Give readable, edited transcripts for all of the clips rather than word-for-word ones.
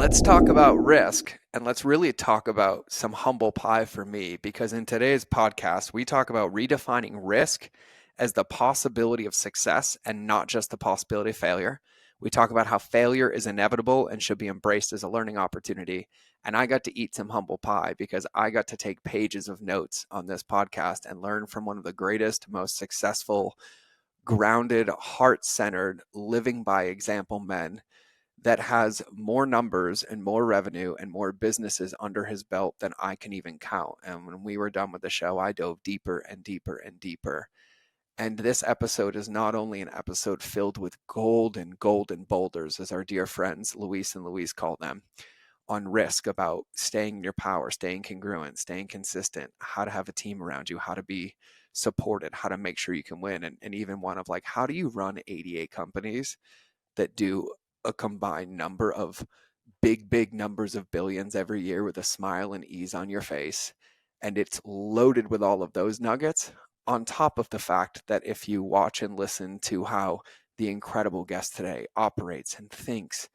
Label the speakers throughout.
Speaker 1: Let's talk about risk and let's really talk about some humble pie for me because in today's podcast, we talk about redefining risk as the possibility of success and not just the possibility of failure. We talk about how failure is inevitable and should be embraced as a learning opportunity. And I got to eat some humble pie because I got to take pages of notes on this podcast and learn from one of the greatest, most successful, grounded, heart centered, living by example men that has more numbers and more revenue and more businesses under his belt than I can even count. And when we were done with the show, I dove deeper and deeper and deeper. And this episode is not only an episode filled with gold and golden boulders, as our dear friends Luis and Louise call them, on risk about staying in your power, staying congruent, staying consistent, how to have a team around you, how to be supported, how to make sure you can win. And even one of like, how do you run 88 companies that do a combined number of big numbers of billions every year with a smile and ease on your face. And it's loaded with all of those nuggets on top of the fact that if you watch and listen to how the incredible guest today operates and thinks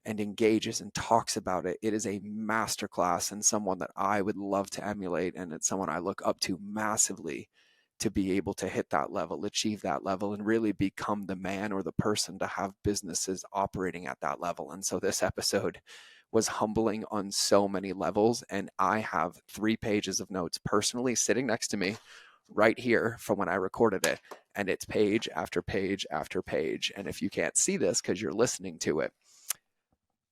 Speaker 1: and engages and talks about it, it is a masterclass and someone that I would love to emulate. And it's someone I look up to massively to be able to hit that level, achieve that level, and really become the man or the person to have businesses operating at that level. And so this episode was humbling on so many levels. And I have 3 pages of notes personally sitting next to me right here from when I recorded it. And it's page after page after page. And if you can't see this because you're listening to it,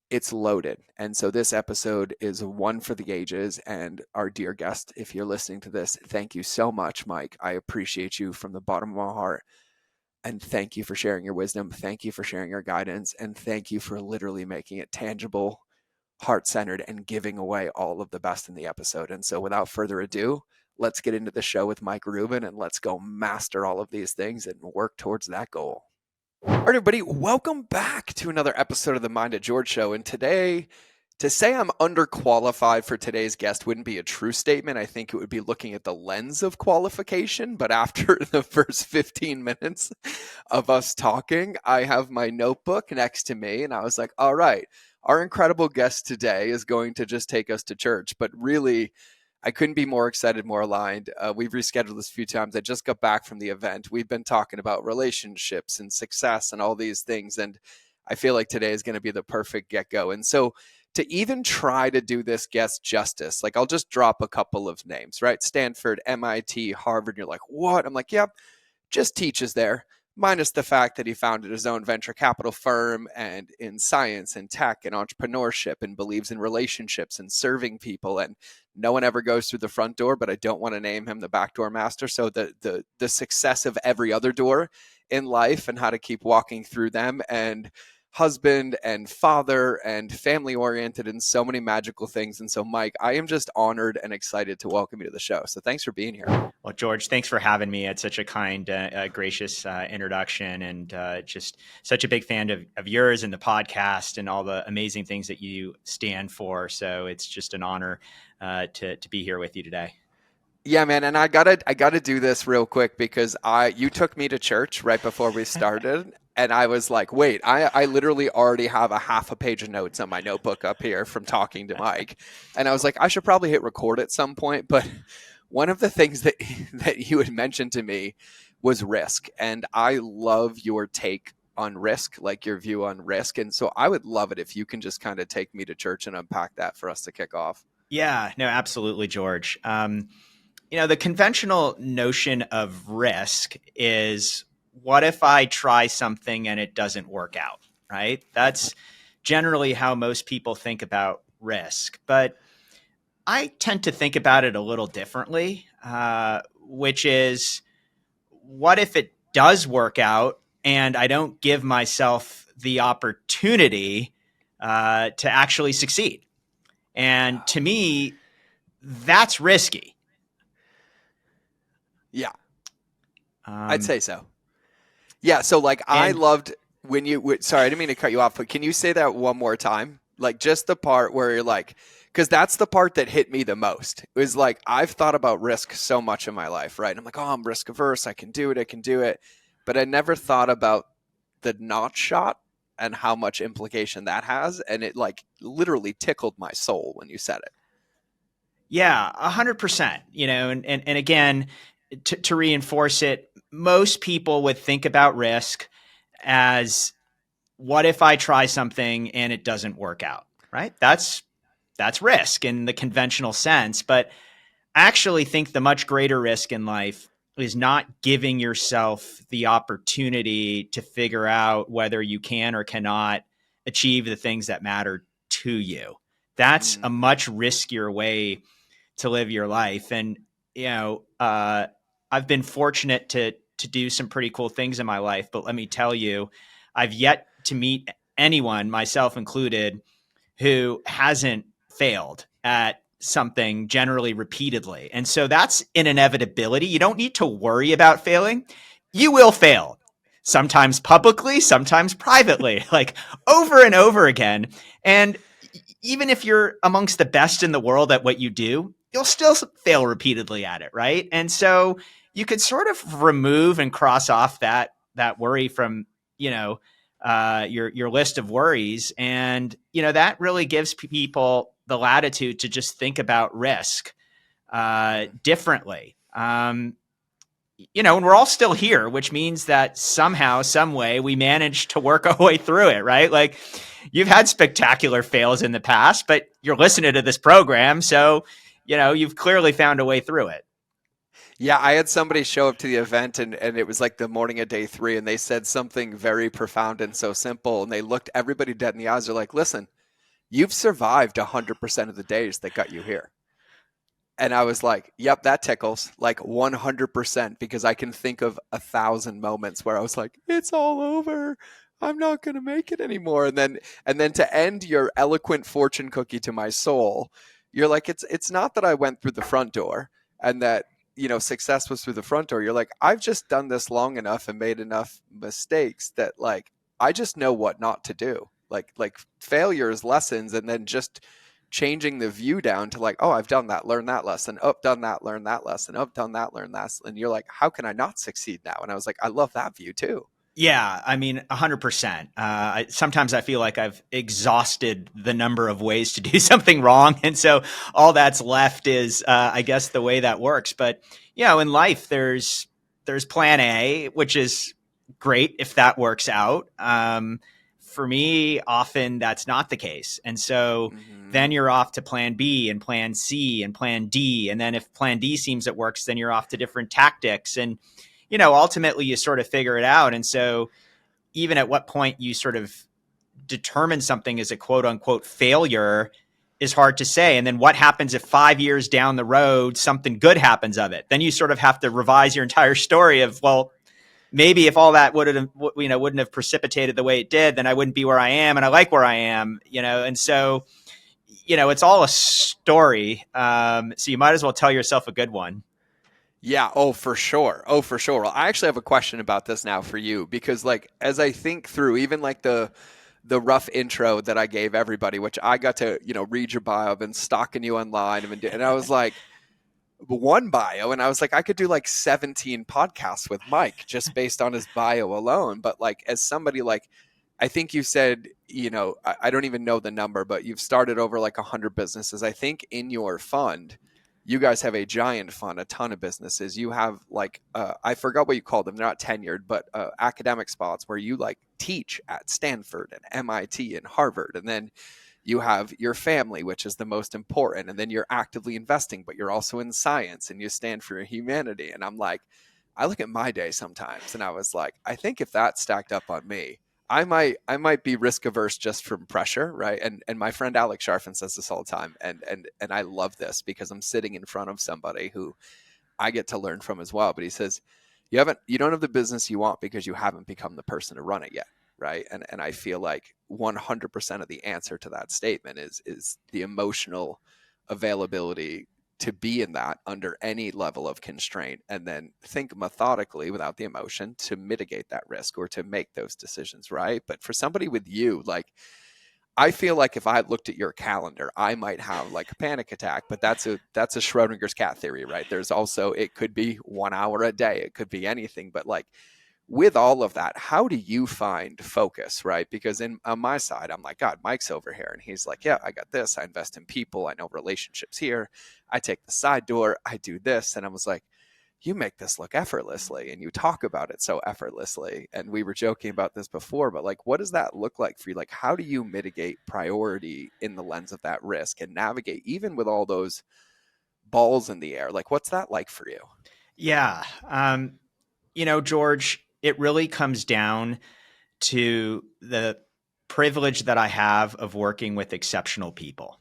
Speaker 1: it's loaded. And so this episode is one for the ages. And our dear guest, if you're listening to this, thank you so much, Mike. I appreciate you from the bottom of my heart. And thank you for sharing your wisdom. Thank you for sharing your guidance. And thank you for literally making it tangible, heart-centered, and giving away all of the best in the episode. And so without further ado, let's get into the show with Mike Rubin and let's go master all of these things and work towards that goal. All right, everybody, welcome back to another episode of the Mind of George Show. And today, to say I'm underqualified for today's guest wouldn't be a true statement. I think it would be looking at the lens of qualification. But after the first 15 minutes of us talking, I have my notebook next to me. And I was like, all right, our incredible guest today is going to just take us to church. But really, I couldn't be more excited, more aligned. We've rescheduled this a few times. I just got back from the event. We've been talking about relationships and success and all these things. And I feel like today is going to be the perfect get-go. And so to even try to do this guest justice, like I'll just drop a couple of names, right? Stanford, MIT, Harvard. You're like, what? I'm like, yep, just teaches there. Minus the fact that he founded his own venture capital firm and in science and tech and entrepreneurship and believes in relationships and serving people. And no one ever goes through the front door, but I don't want to name him the backdoor master. So the success of every other door in life and how to keep walking through them, and husband and father and family oriented and so many magical things. And so, Mike, I am just honored and excited to welcome you to the show. So thanks for being here.
Speaker 2: Well, George, thanks for having me. It's such a kind, gracious introduction, and just such a big fan of yours and the podcast and all the amazing things that you stand for. So it's just an honor to be here with you today.
Speaker 1: Yeah, man. And I gotta do this real quick because you took me to church right before we started. And I was like, wait, I literally already have a half a page of notes on my notebook up here from talking to Mike. And I was like, I should probably hit record at some point. But one of the things that you had mentioned to me was risk. And I love your take on risk, like your view on risk. And so I would love it if you can just kind of take me to church and unpack that for us to kick off.
Speaker 2: Yeah, no, absolutely, George. The conventional notion of risk is, what if I try something and it doesn't work out, right? That's generally how most people think about risk. But I tend to think about it a little differently, which is, what if it does work out and I don't give myself the opportunity to actually succeed? And to me, that's risky.
Speaker 1: Yeah, I'd say so. Yeah, so like I loved when sorry, I didn't mean to cut you off, but can you say that one more time? Like just the part where you're like, because that's the part that hit me the most. It was like, I've thought about risk so much in my life, right? I'm like, oh, I'm risk averse. I can do it. But I never thought about the not shot and how much implication that has. And it like literally tickled my soul when you said it.
Speaker 2: Yeah, 100%. And again, to reinforce it, most people would think about risk as, what if I try something and it doesn't work out? Right? That's risk in the conventional sense, but I actually think the much greater risk in life is not giving yourself the opportunity to figure out whether you can or cannot achieve the things that matter to you. That's a
Speaker 1: Mm.
Speaker 2: much riskier way to live your life. And I've been fortunate to do some pretty cool things in my life, but let me tell you, I've yet to meet anyone, myself included, who hasn't failed at something generally repeatedly. And so that's an inevitability. You don't need to worry about failing. You will fail. Sometimes publicly, sometimes privately, like over and over again. And even if you're amongst the best in the world at what you do, you'll still fail repeatedly at it, right? And so you could sort of remove and cross off that worry from, your list of worries, and that really gives people the latitude to just think about risk
Speaker 1: Mm.
Speaker 2: differently. And we're all still here, which means that somehow, some way, we managed to work our way through it, right? Like, you've had spectacular fails in the past, but you're listening to this program, so you've clearly found a way through it.
Speaker 1: Yeah, I had somebody show up to the event and it was like the morning of day 3 and they said something very profound and so simple. And they looked everybody dead in the eyes. They're like, listen, you've survived 100% of the days that got you here. And I was like, yep, that tickles like 100% because I can think of 1,000 moments where I was like, it's all over. I'm not going to make it anymore. And then to end your eloquent fortune cookie to my soul, you're like, it's not that I went through the front door and that, success was through the front door. You're like, I've just done this long enough and made enough mistakes that like I just know what not to do. Like failures, lessons, and then just changing the view down to like, oh, I've done that, learned that lesson, oh, done that, learned that lesson, oh, done that, learned that. And you're like, how can I not succeed now? And I was like, I love that view too.
Speaker 2: Yeah, I mean, 100%. Sometimes I feel like I've exhausted the number of ways to do something wrong, and so all that's left is, I guess, the way that works. But in life, there's Plan A, which is great if that works out. For me, often that's not the case, and so
Speaker 1: Mm-hmm.
Speaker 2: then you're off to Plan B and Plan C and Plan D, and then if Plan D seems it works, then you're off to different tactics and ultimately you sort of figure it out. And so even at what point you sort of determine something as a quote unquote failure is hard to say. And then what happens if 5 years down the road, something good happens of it? Then you sort of have to revise your entire story of, well, maybe if all that wouldn't have precipitated the way it did, then I wouldn't be where I am. And I like where I am, and so, it's all a story. So you might as well tell yourself a good one.
Speaker 1: Yeah, oh for sure. Oh for sure. Well, I actually have a question about this now for you because like as I think through even like the rough intro that I gave everybody, which I got to, read your bio, I've been stalking you online and I was like one bio and I was like I could do like 17 podcasts with Mike just based on his bio alone. But like as somebody like I think you said, I don't even know the number, but you've started over like 100 businesses. I think in your fund, you guys have a giant fund, a ton of businesses. You have like, I forgot what you called them. They're not tenured, but academic spots where you like teach at Stanford and MIT and Harvard. And then you have your family, which is the most important. And then you're actively investing, but you're also in science and you stand for humanity. And I'm like, I look at my day sometimes and I was like, I think if that stacked up on me, I might be risk averse just from pressure, right? And my friend Alex Sharfin says this all the time, and I love this because I'm sitting in front of somebody who I get to learn from as well. But he says, you don't have the business you want because you haven't become the person to run it yet, right? And I feel like 100% of the answer to that statement is the emotional availability to be in that under any level of constraint and then think methodically without the emotion to mitigate that risk or to make those decisions, right? But for somebody with you, like I feel like if I looked at your calendar, I might have like a panic attack, but that's a Schrodinger's cat theory, right? There's also it could be 1 hour a day, it could be anything, but like with all of that, how do you find focus, right? Because on my side, I'm like, God, Mike's over here. And he's like, yeah, I got this. I invest in people. I know relationships here. I take the side door. I do this. And I was like, you make this look effortlessly and you talk about it so effortlessly. And we were joking about this before, but like, what does that look like for you? Like, how do you mitigate priority in the lens of that risk and navigate even with all those balls in the air? Like, what's that like for you?
Speaker 2: Yeah. George, it really comes down to the privilege that I have of working with exceptional people.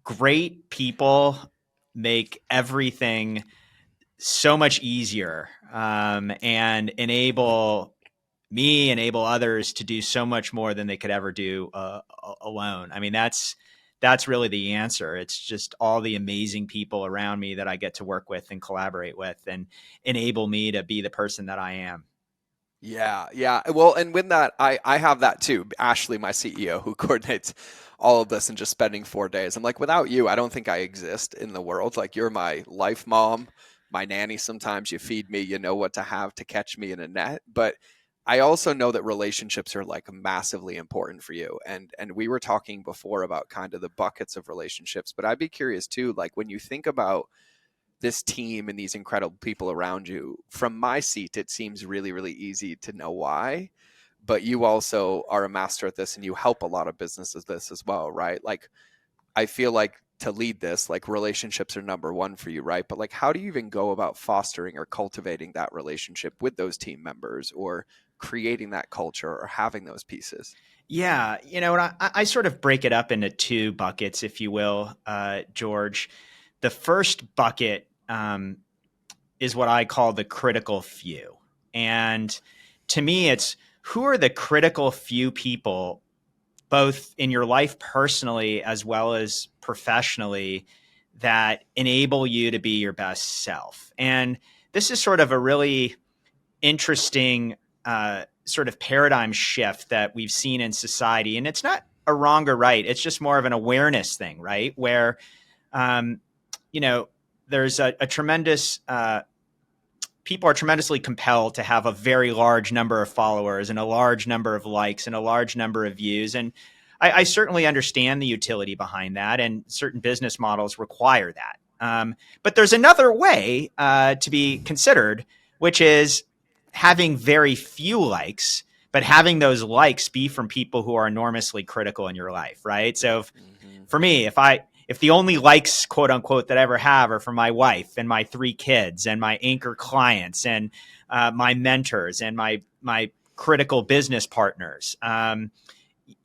Speaker 2: Great people make everything so much easier, and enable others to do so much more than they could ever do alone. I mean, that's really the answer. It's just all the amazing people around me that I get to work with and collaborate with and enable me to be the person that I am.
Speaker 1: Yeah, yeah. Well, and with that, I have that too. Ashley, my CEO, who coordinates all of this and just spending 4 days. I'm like, without you, I don't think I exist in the world. Like, you're my life mom, my nanny. Sometimes you feed me, you know what to have to catch me in a net. But I also know that relationships are like massively important for you. And we were talking before about kind of the buckets of relationships, but I'd be curious too, like when you think about this team and these incredible people around you, from my seat, it seems really, really easy to know why. But you also are a master at this and you help a lot of businesses this as well, right? Like, I feel like to lead this, like relationships are number one for you, right? But like, how do you even go about fostering or cultivating that relationship with those team members or creating that culture or having those pieces?
Speaker 2: Yeah, and I sort of break it up into two buckets, if you will, George. The first bucket is what I call the critical few. And to me, it's who are the critical few people, both in your life personally as well as professionally, that enable you to be your best self. And this is sort of a really interesting sort of paradigm shift that we've seen in society. And it's not a wrong or right, it's just more of an awareness thing, right? Where, um, you know, there's a tremendous people are tremendously compelled to have a very large number of followers and a large number of likes and a large number of views. And I certainly understand the utility behind that, and certain business models require that. But there's another way to be considered, which is having very few likes, but having those likes be from people who are enormously critical in your life, right? So
Speaker 1: Hmm.
Speaker 2: for me, if the only likes, quote unquote, that I ever have are from my wife and my three kids and my anchor clients and my mentors and my critical business partners, then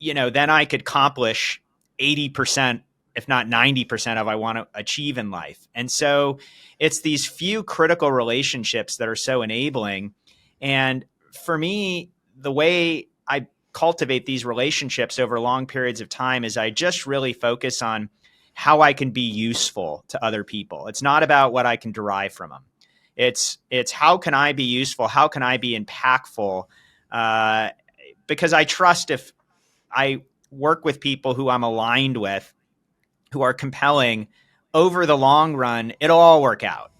Speaker 2: I could accomplish 80%, if not 90% of what I want to achieve in life. And so it's these few critical relationships that are so enabling. And for me, the way I cultivate these relationships over long periods of time is I just really focus on how I can be useful to other people. It's not about what I can derive from them. It's how can I be useful? How can I be impactful? Uh, because I trust if I work with people who I'm aligned with, who are compelling over the long run, it'll all work out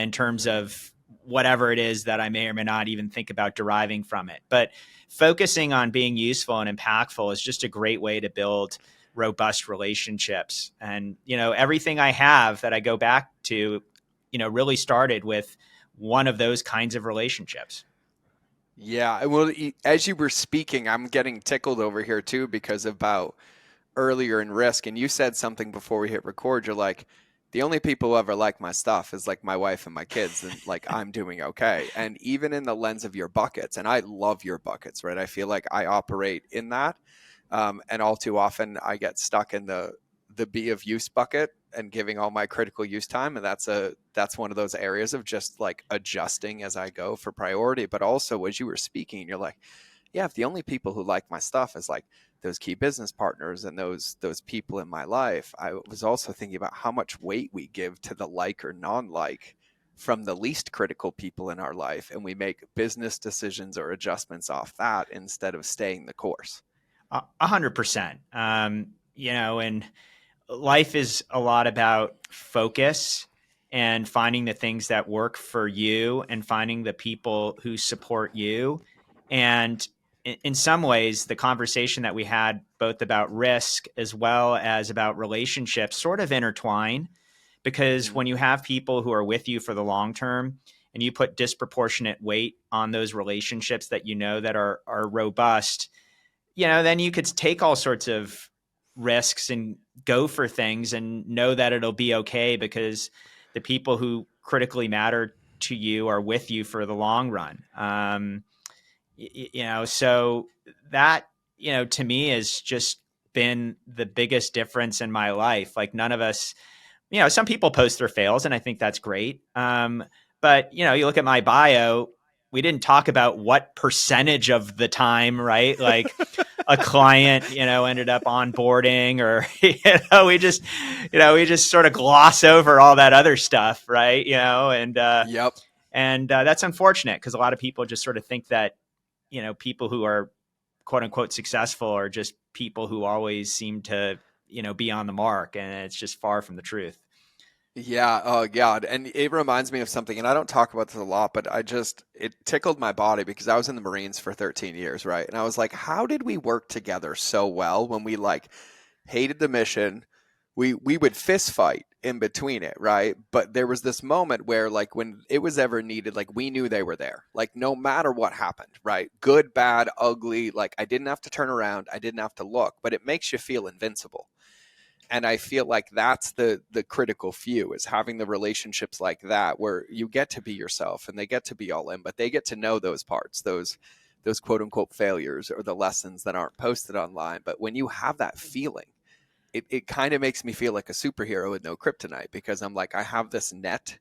Speaker 2: in terms
Speaker 1: Hmm.
Speaker 2: of whatever it is that I may or may not even think about deriving from it. But focusing on being useful and impactful is just a great way to build robust relationships. And, everything I have that I go back to, really started with one of those kinds of relationships.
Speaker 1: Yeah, well, as you were speaking, I'm getting tickled over here too because about earlier in risk, and you said something before we hit record. You're like, the only people who ever like my stuff is like my wife and my kids, and like I'm doing okay. And even in the lens of your buckets, and I love your buckets, right? I feel like I operate in that, and all too often I get stuck in the be of use bucket and giving all my critical use time, and that's one of those areas of just like adjusting as I go for priority. But also, as you were speaking, you're like, yeah, if the only people who like my stuff is like those key business partners and those people in my life, I was also thinking about how much weight we give to the like or non-like from the least critical people in our life, and we make business decisions or adjustments off that instead of staying the course.
Speaker 2: 100%. And life is a lot about focus and finding the things that work for you and finding the people who support you. And in some ways, the conversation that we had both about risk as well as about relationships sort of intertwine, because
Speaker 1: Hmm.
Speaker 2: when you have people who are with you for the long term and you put disproportionate weight on those relationships that you know that are robust, then you could take all sorts of risks and go for things and know that it'll be okay because the people who critically matter to you are with you for the long run. So that, to me has just been the biggest difference in my life. Like none of us, some people post their fails and I think that's great. But you look at my bio, we didn't talk about what percentage of the time, right? Like a client, ended up onboarding or, we just sort of gloss over all that other stuff. Right.
Speaker 1: Yep.
Speaker 2: And that's unfortunate because a lot of people just sort of think that, people who are quote unquote successful are just people who always seem to, be on the mark. And it's just far from the truth.
Speaker 1: Yeah, oh God. And it reminds me of something, and I don't talk about this a lot, but it tickled my body because I was in the Marines for 13 years, right? And I was like, how did we work together so well when we like hated the mission? We would fist fight in between it, right? But there was this moment where like when it was ever needed, like we knew they were there. Like no matter what happened, right? Good, bad, ugly, like I didn't have to turn around, I didn't have to look, but it makes you feel invincible. And I feel like that's the critical few, is having the relationships like that where you get to be yourself and they get to be all in, but they get to know those parts, those quote unquote failures or the lessons that aren't posted online. But when you have that feeling, it kind of makes me feel like a superhero with no kryptonite, because I'm like, I have this net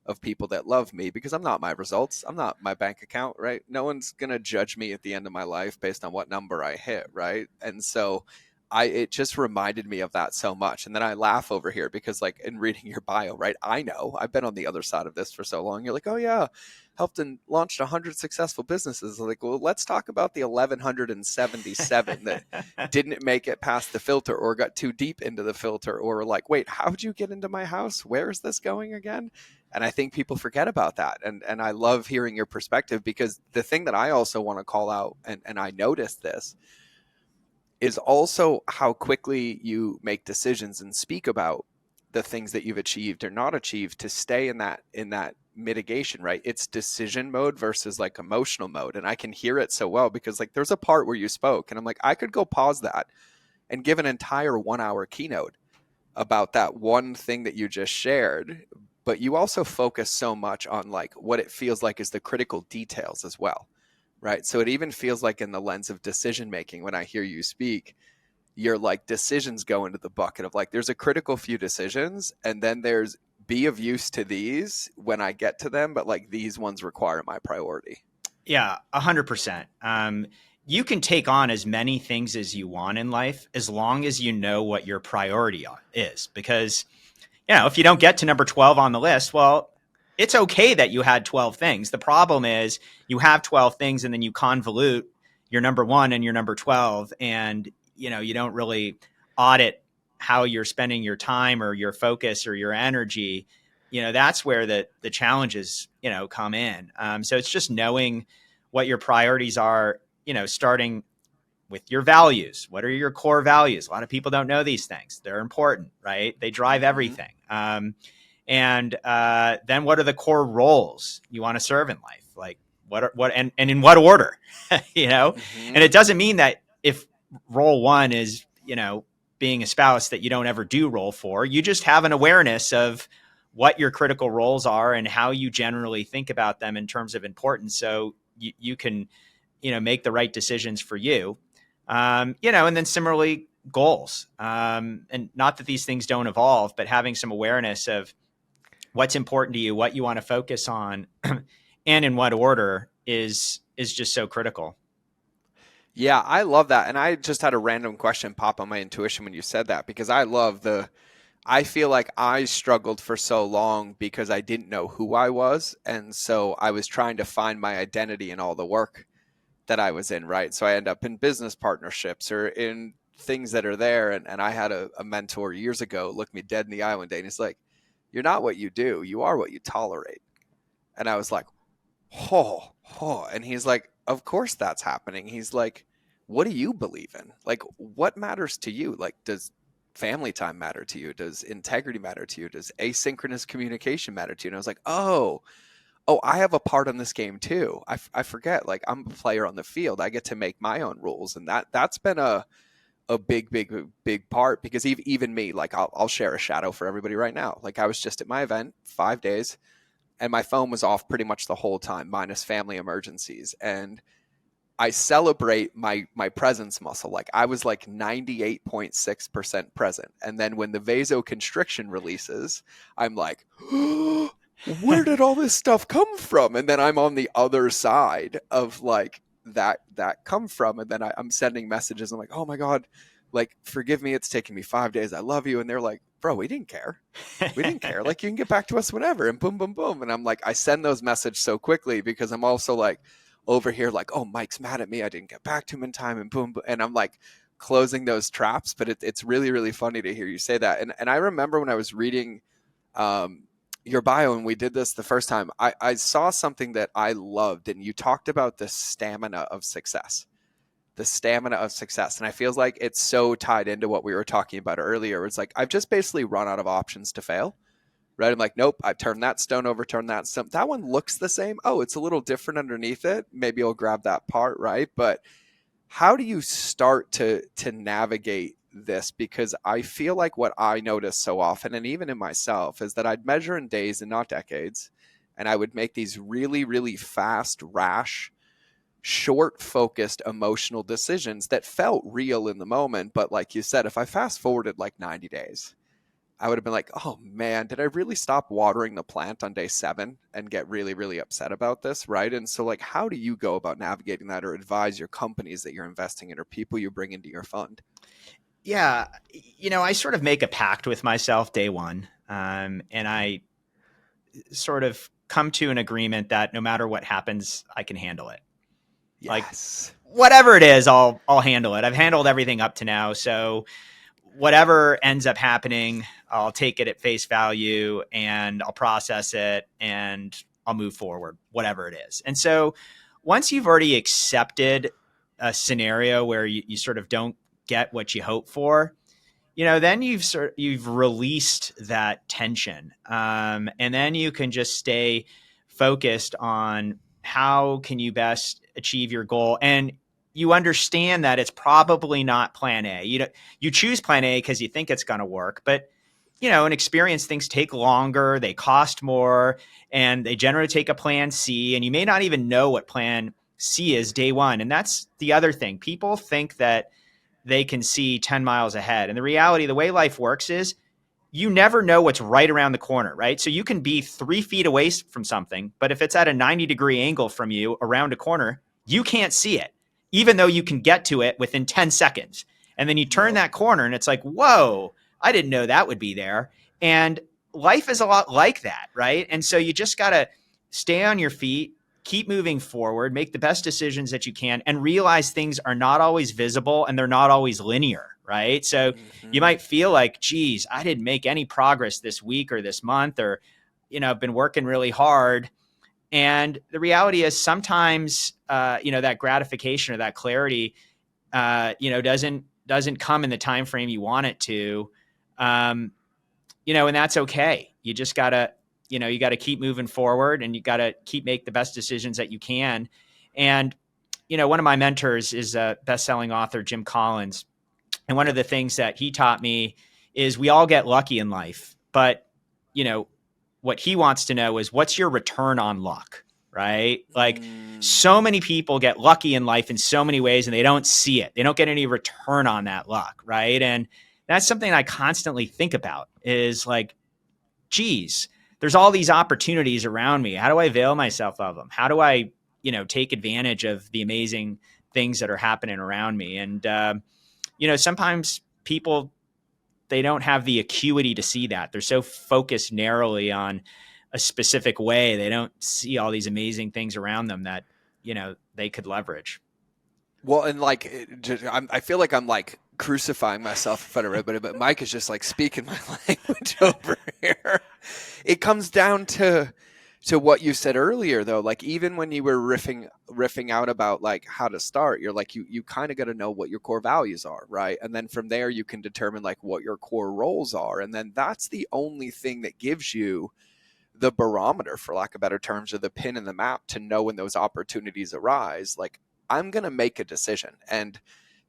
Speaker 1: of people that love me because I'm not my results. I'm not my bank account, right? No one's going to judge me at the end of my life based on what number I hit, right? And so it just reminded me of that so much. And then I laugh over here because like in reading your bio, right? I know I've been on the other side of this for so long. You're like, oh yeah, helped and launched 100 successful businesses. Like, well, let's talk about the 1177 that didn't make it past the filter or got too deep into the filter, or like, wait, how'd you get into my house? Where is this going again? And I think people forget about that. And I love hearing your perspective, because the thing that I also want to call out, and I noticed this, is also how quickly you make decisions and speak about the things that you've achieved or not achieved to stay in that mitigation, right? It's decision mode versus like emotional mode. And I can hear it so well because like there's a part where you spoke and I'm like, I could go pause that and give an entire 1 hour keynote about that one thing that you just shared. But you also focus so much on like what it feels like is the critical details as well, right? So it even feels like in the lens of decision making, when I hear you speak, your like decisions go into the bucket of like there's a critical few decisions, and then there's be of use to these when I get to them, but like these ones require my priority.
Speaker 2: Yeah, 100%. You can take on as many things as you want in life as long as you know what your priority is. Because, if you don't get to number 12 on the list, well, it's okay that you had 12 things. The problem is you have 12 things and then you convolute your number one and your number 12, and, you don't really audit how you're spending your time or your focus or your energy. That's where the challenges, come in. So it's just knowing what your priorities are, starting with your values. What are your core values? A lot of people don't know these things. They're important, right? They drive
Speaker 1: Mm-hmm.
Speaker 2: everything. And then what are the core roles you want to serve in life? Like and in what order,
Speaker 1: Mm-hmm.
Speaker 2: And it doesn't mean that if role one is, being a spouse, that you don't ever do role four. You just have an awareness of what your critical roles are and how you generally think about them in terms of importance. So you can, make the right decisions for you. And then similarly goals. And not that these things don't evolve, but having some awareness of what's important to you, what you want to focus on, and in what order is just so critical.
Speaker 1: Yeah, I love that. And I just had a random question pop on my intuition when you said that, because I feel like I struggled for so long because I didn't know who I was. And so I was trying to find my identity in all the work that I was in, right? So I end up in business partnerships or in things that are there. And I had a mentor years ago look me dead in the eye one day and he's like, You're not what you do. You are what you tolerate. And I was like, oh, oh. And he's like, of course that's happening. He's like, what do you believe in? Like, what matters to you? Like, does family time matter to you? Does integrity matter to you? Does asynchronous communication matter to you? And I was like, oh, I have a part on this game too. I forget, like, I'm a player on the field. I get to make my own rules. And that's been a big part, because even me, like, I'll share a shadow for everybody right now. Like, I was just at my event 5 days, and my phone was off pretty much the whole time, minus family emergencies. And I celebrate my presence muscle. Like, I was like 98.6% present. And then when the vasoconstriction releases, I'm like, where did all this stuff come from? And then I'm on the other side of like that come from. And then I'm sending messages. I'm like, oh my God, like, forgive me. It's taken me 5 days. I love you. And they're like, bro, we didn't care. We didn't care. Like, you can get back to us whenever, and boom, boom, boom. And I'm like, I send those messages so quickly because I'm also like over here, like, oh, Mike's mad at me. I didn't get back to him in time, and boom, boom. And I'm like closing those traps. But it's really, really funny to hear you say that. And I remember when I was reading your bio, and we did this the first time, I saw something that I loved. And you talked about the stamina of success. The stamina of success. And I feel like it's so tied into what we were talking about earlier. It's like, I've just basically run out of options to fail, right? I'm like, nope, I've turned that stone over, turned that stone. That one looks the same. Oh, it's a little different underneath it. Maybe I'll grab that part, right? But how do you start to navigate this? Because I feel like what I notice so often, and even in myself, is that I'd measure in days and not decades. And I would make these really, really fast, rash, short focused emotional decisions that felt real in the moment. But like you said, if I fast forwarded like 90 days, I would have been like, oh man, did I really stop watering the plant on day 7 and get really, really upset about this? Right. And so, like, how do you go about navigating that, or advise your companies that you're investing in or people you bring into your fund?
Speaker 2: Yeah. I sort of make a pact with myself day one. And I sort of come to an agreement that no matter what happens, I can handle it. Like,
Speaker 1: Yes.
Speaker 2: whatever it is, I'll handle it. I've handled everything up to now. So whatever ends up happening, I'll take it at face value and I'll process it and I'll move forward, whatever it is. And so once you've already accepted a scenario where you sort of don't get what you hope for, then you've released that tension, and then you can just stay focused on how can you best achieve your goal. And you understand that it's probably not plan A. You choose plan A because you think it's going to work, but in experience, things take longer, they cost more, and they generally take a plan C, and you may not even know what plan C is day one. And that's the other thing. People think that they can see 10 miles ahead. And the reality, the way life works is you never know what's right around the corner, right? So you can be 3 feet away from something, but if it's at a 90-degree angle from you around a corner, you can't see it, even though you can get to it within 10 seconds. And then you turn
Speaker 1: Yep.
Speaker 2: that corner and it's like, whoa, I didn't know that would be there. And life is a lot like that, right? And so you just got to stay on your feet, keep moving forward, make the best decisions that you can, and realize things are not always visible and they're not always linear, right? So you
Speaker 1: Mm-hmm.
Speaker 2: might feel like, geez, I didn't make any progress this week or this month, or, I've been working really hard. And the reality is sometimes, that gratification or that clarity, doesn't come in the time frame you want it to. Um, and that's okay. You just gotta, you gotta keep moving forward, and you gotta make the best decisions that you can. And, one of my mentors is a best-selling author, Jim Collins. And one of
Speaker 1: Yep.
Speaker 2: the things that he taught me is we all get lucky in life, but, what he wants to know is what's your return on luck, right? Like, so
Speaker 1: Mm.
Speaker 2: many people get lucky in life in so many ways and they don't see it. They don't get any return on that luck, right? And that's something I constantly think about is like, geez, there's all these opportunities around me. How do I avail myself of them? How do I, take advantage of the amazing things that are happening around me? And, sometimes people, they don't have the acuity to see that. They're so focused narrowly on a specific way. They don't see all these amazing things around them that, they could leverage.
Speaker 1: Well, and like, I feel like I'm like crucifying myself in front of everybody, but Mike is just like speaking my language over here. It comes down to what you said earlier though. Like even when you were riffing out about like how to start, you're like you kind of got to know what your core values are, right? And then from there you can determine like what your core roles are, and then that's the only thing that gives you the barometer, for lack of better terms, or the pin in the map to know when those opportunities arise. Like I'm going to make a decision, and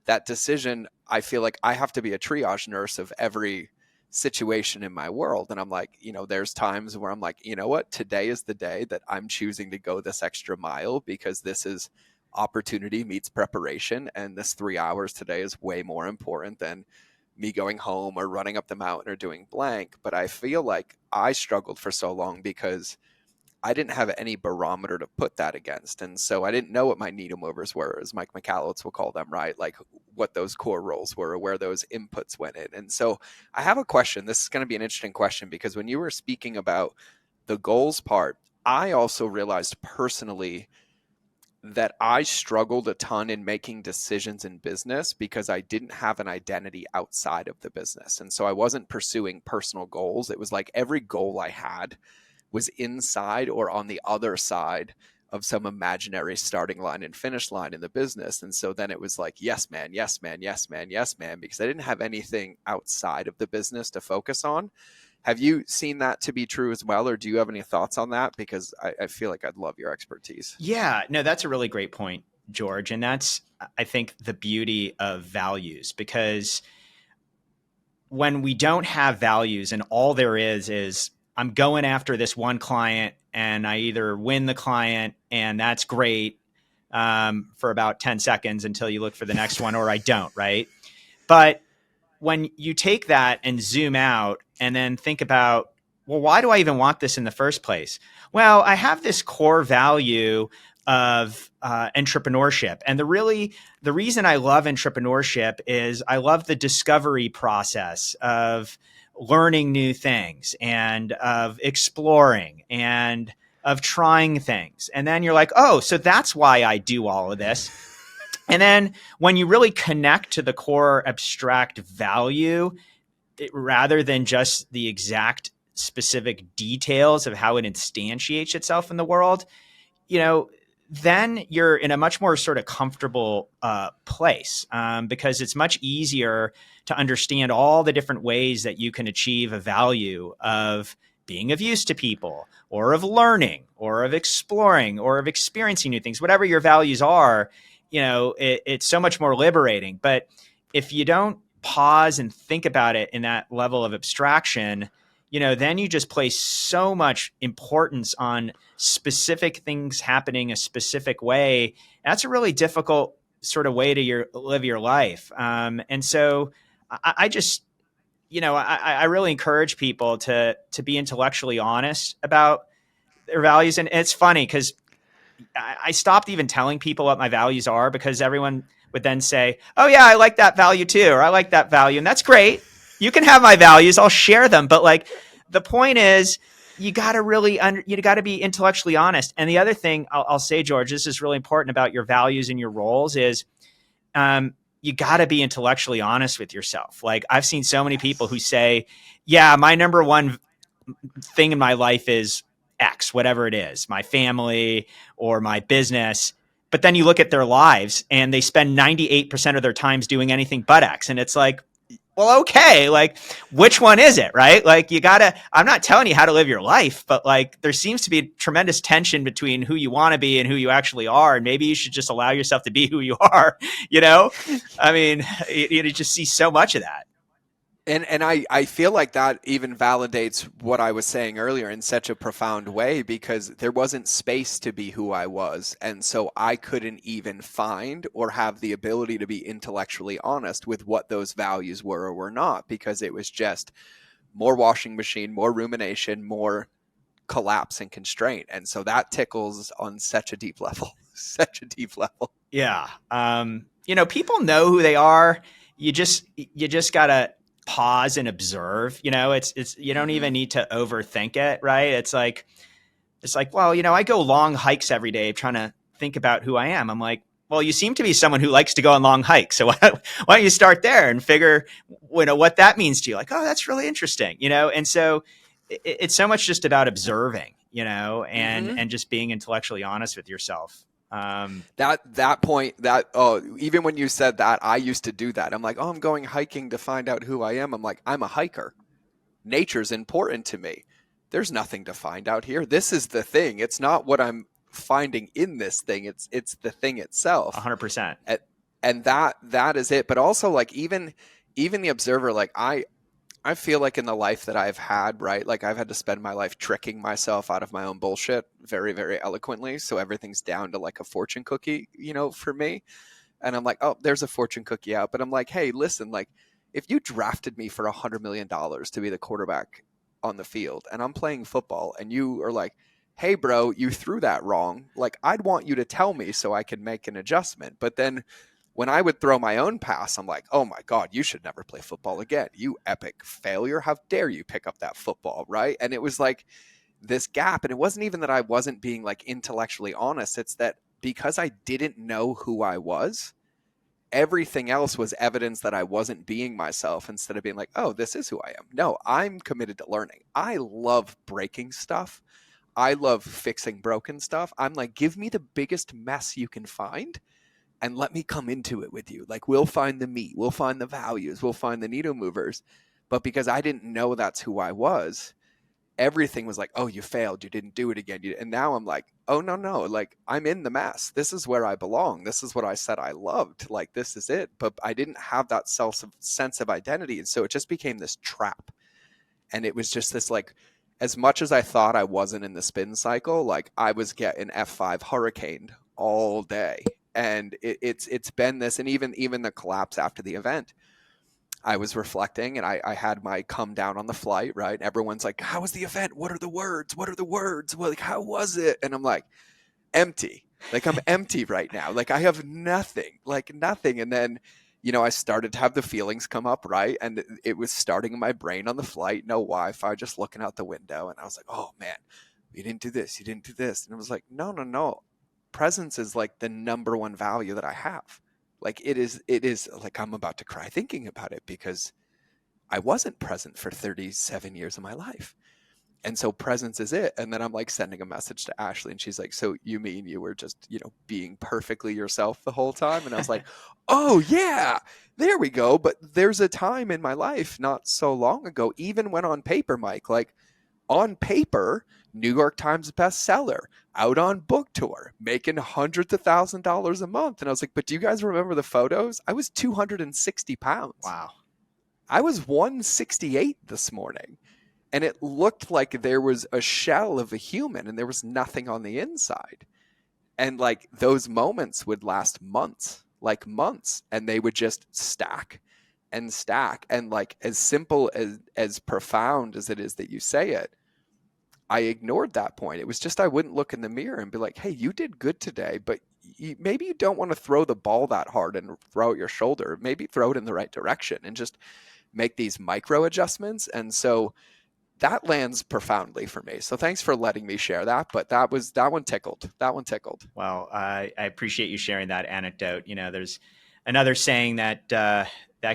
Speaker 1: that decision, I feel like I have to be a triage nurse of every situation in my world. And I'm like, there's times where I'm like, you know what, today is the day that I'm choosing to go this extra mile because this is opportunity meets preparation. And this 3 hours today is way more important than me going home or running up the mountain or doing blank. But I feel like I struggled for so long because I didn't have any barometer to put that against. And so I didn't know what my needle movers were, as Mike McCallowitz will call them, right? Like what those core roles were or where those inputs went in. And so I have a question. This is going to be an interesting question because when you were speaking about the goals part, I also realized personally that I struggled a ton in making decisions in business because I didn't have an identity outside of the business. And so I wasn't pursuing personal goals. It was like every goal I had was inside or on the other side of some imaginary starting line and finish line in the business. And so then it was like, yes, man, yes, man, yes, man, yes, man, because I didn't have anything outside of the business to focus on. Have you seen that to be true as well? Or do you have any thoughts on that? Because I feel like I'd love your expertise.
Speaker 2: Yeah, no, that's a really great point, George. And that's, I think, the beauty of values, because when we don't have values and all there is I'm going after this one client and I either win the client and that's great for about 10 seconds until you look for the next one, or I don't, right? But when you take that and zoom out and then think about, well, why do I even want this in the first place? Well, I have this core value of entrepreneurship. And the reason I love entrepreneurship is I love the discovery process of learning new things and of exploring and of trying things. And then you're like, oh, so that's why I do all of this. And then when you really connect to the core abstract value, rather than just the exact specific details of how it instantiates itself in the world, then you're in a much more sort of comfortable place, because it's much easier to understand all the different ways that you can achieve a value of being of use to people, or of learning, or of exploring, or of experiencing new things. Whatever your values are, it's so much more liberating. But if you don't pause and think about it in that level of abstraction, then you just place so much importance on specific things happening a specific way. That's a really difficult sort of way to live your life. And so I just, I really encourage people to be intellectually honest about their values. And it's funny because I stopped even telling people what my values are, because everyone would then say, oh yeah, I like that value too, or I like that value. And that's great. You can have my values. I'll share them. But like, the point is, you got to you got to be intellectually honest. And the other thing I'll say, George, this is really important about your values and your roles is, you got to be intellectually honest with yourself. Like I've seen so many people who say, yeah, my number one thing in my life is X, whatever it is, my family or my business. But then you look at their lives and they spend 98% of their times doing anything but X. And it's like, well, okay, like which one is it, right? Like I'm not telling you how to live your life, but like there seems to be tremendous tension between who you want to be and who you actually are. And maybe you should just allow yourself to be who you are, I mean, you just see so much of that.
Speaker 1: And I feel like that even validates what I was saying earlier in such a profound way, because there wasn't space to be who I was. And so I couldn't even find or have the ability to be intellectually honest with what those values were or were not, because it was just more washing machine, more rumination, more collapse and constraint. And so that tickles on such a deep level, such a deep level.
Speaker 2: Yeah. People know who they are. You just gotta pause and observe. It's you don't even need to overthink it, right? It's like, well, I go long hikes every day trying to think about who I am. I'm like, well, you seem to be someone who likes to go on long hikes. So why don't you start there and figure, what that means to you? Like, oh, that's really interesting, And so it's so much just about observing,
Speaker 1: Mm-hmm.
Speaker 2: and just being intellectually honest with yourself.
Speaker 1: That point, that oh, even when you said that, I used to do that. I'm like, oh, I'm going hiking to find out who I am. I'm like, I'm a hiker. Nature's important to me. There's nothing to find out here. This is the thing. It's not what I'm finding in this thing. It's the thing itself.
Speaker 2: 100%.
Speaker 1: And, and that is it. But also like even the observer, like I feel like in the life that I've had, right? Like I've had to spend my life tricking myself out of my own bullshit very, very eloquently. So everything's down to like a fortune cookie, for me. And I'm like, oh, there's a fortune cookie out. But I'm like, hey, listen, like if you drafted me for $100 million to be the quarterback on the field and I'm playing football and you are like, hey, bro, you threw that wrong. Like I'd want you to tell me so I can make an adjustment. But then when I would throw my own pass, I'm like, oh my God, you should never play football again. You epic failure. How dare you pick up that football? Right. And it was like this gap. And it wasn't even that I wasn't being like intellectually honest. It's that because I didn't know who I was, everything else was evidence that I wasn't being myself instead of being like, oh, this is who I am. No, I'm committed to learning. I love breaking stuff. I love fixing broken stuff. I'm like, give me the biggest mess you can find and let me come into it with you. Like we'll find the meat, we'll find the values, we'll find the needle movers. But because I didn't know that's who I was, everything was like, oh, you failed, you didn't do it again. And now I'm like, oh no, like I'm in the mess. This is where I belong. This is what I said I loved. Like this is it. But I didn't have that sense of identity. And so it just became this trap. And it was just this like, as much as I thought I wasn't in the spin cycle, like I was getting F5 hurricaned all day. And it's been this, and even the collapse after the event, I was reflecting and I had my come down on the flight, right? Everyone's like, how was the event? What are the words? What are the words? Well, like, how was it? And I'm like, empty. Like I'm empty right now. Like I have nothing, like nothing. And then, I started to have the feelings come up, right? And it was starting in my brain on the flight, no Wi-Fi, just looking out the window. And I was like, oh man, you didn't do this. You didn't do this. And it was like, no, no, no. Presence is like the number one value that I have. Like it is like I'm about to cry thinking about it because I wasn't present for 37 years of my life. And so presence is it. And then I'm like sending a message to Ashley and she's like, so you mean you were just, being perfectly yourself the whole time? And I was like, oh yeah, there we go. But there's a time in my life not so long ago, even when on paper, Mike, like on paper, New York Times bestseller, out on book tour, making hundreds of $1,000s a month. And I was like, but do you guys remember the photos? I was 260 pounds.
Speaker 2: Wow.
Speaker 1: I was 168 this morning. And it looked like there was a shell of a human and there was nothing on the inside. And like those moments would last months, like months, and they would just stack and stack. And like as simple as profound as it is that you say it, I ignored that point. It was just I wouldn't look in the mirror and be like, hey, you did good today, but maybe you don't want to throw the ball that hard and throw it your shoulder. Maybe throw it in the right direction and just make these micro adjustments. And so that lands profoundly for me. So thanks for letting me share that. But that one tickled. That one tickled.
Speaker 2: Well, I appreciate you sharing that anecdote. There's another saying that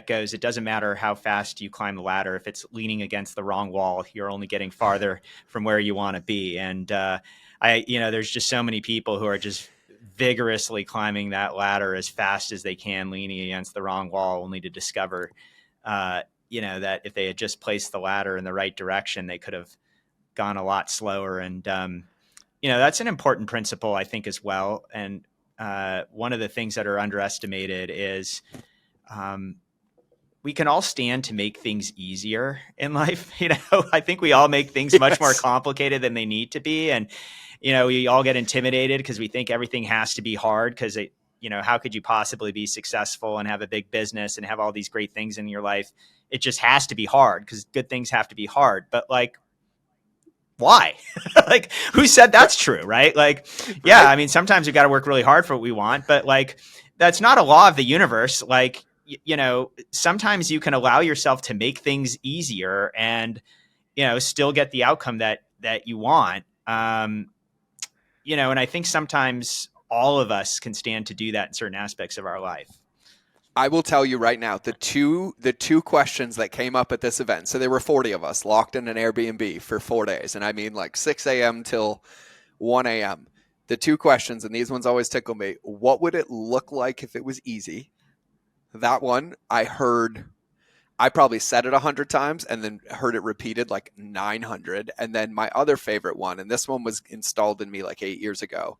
Speaker 2: goes, it doesn't matter how fast you climb the ladder. If it's leaning against the wrong wall, you're only getting farther from where you want to be. And there's just so many people who are just vigorously climbing that ladder as fast as they can, leaning against the wrong wall, only to discover, that if they had just placed the ladder in the right direction, they could have gone a lot slower. And, that's an important principle, I think, as well. And one of the things that are underestimated is we can all stand to make things easier in life. I think we all make things much more complicated than they need to be. And, we all get intimidated because we think everything has to be hard because how could you possibly be successful and have a big business and have all these great things in your life? It just has to be hard because good things have to be hard. But like, why? Like, who said that's true? Right. Like, yeah, I mean, sometimes we've got to work really hard for what we want, but like, that's not a law of the universe. Like, sometimes you can allow yourself to make things easier and, still get the outcome that you want. And I think sometimes all of us can stand to do that in certain aspects of our life.
Speaker 1: I will tell you right now, the two questions that came up at this event. So there were 40 of us locked in an Airbnb for 4 days, and I mean like 6 a.m. till 1 a.m. The two questions, and these ones always tickle me. What would it look like if it was easy? That one I heard. I probably said it 100 times and then heard it repeated like 900. And then my other favorite one, and this one was installed in me like 8 years ago,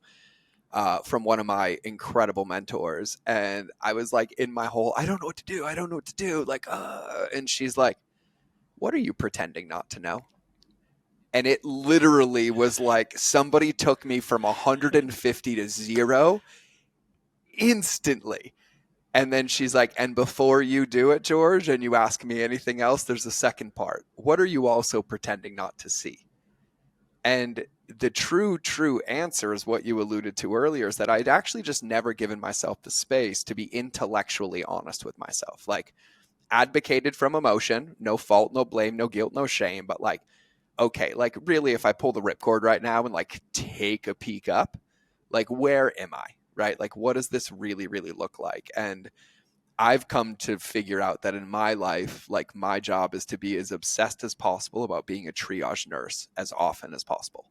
Speaker 1: from one of my incredible mentors. And I was like, in my whole, I don't know what to do. I don't know what to do. Like, and she's like, what are you pretending not to know? And it literally was like somebody took me from 150 to zero instantly. And then she's like, and before you do it, George, and you ask me anything else, there's a second part. What are you also pretending not to see? And the true answer is what you alluded to earlier, is that I'd actually just never given myself the space to be intellectually honest with myself. Like, advocated from emotion, no fault, no blame, no guilt, no shame, but like, okay, like really, if I pull the ripcord right now and like take a peek up, like, where am I? Right? Like, what does this really look like? And I've come to figure out that in my life, like, my job is to be as obsessed as possible about being a triage nurse as often as possible,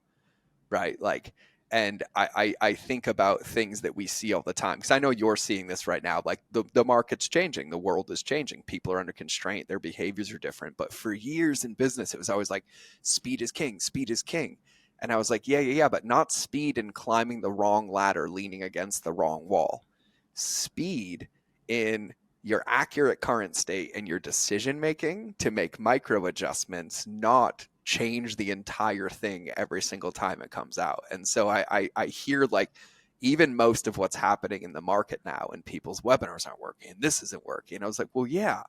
Speaker 1: right? Like, and I think about things that we see all the time, because I know you're seeing this right now. Like, the market's changing, the world is changing, people are under constraint, their behaviors are different. But for years in business, it was always like, speed is king, speed is king. And I was like, yeah, but not speed in climbing the wrong ladder, leaning against the wrong wall. Speed in your accurate current state and your decision making to make micro adjustments, not change the entire thing every single time it comes out. And so I hear like even most of what's happening in the market now, and people's webinars aren't working, this isn't working. I was like, well, yeah,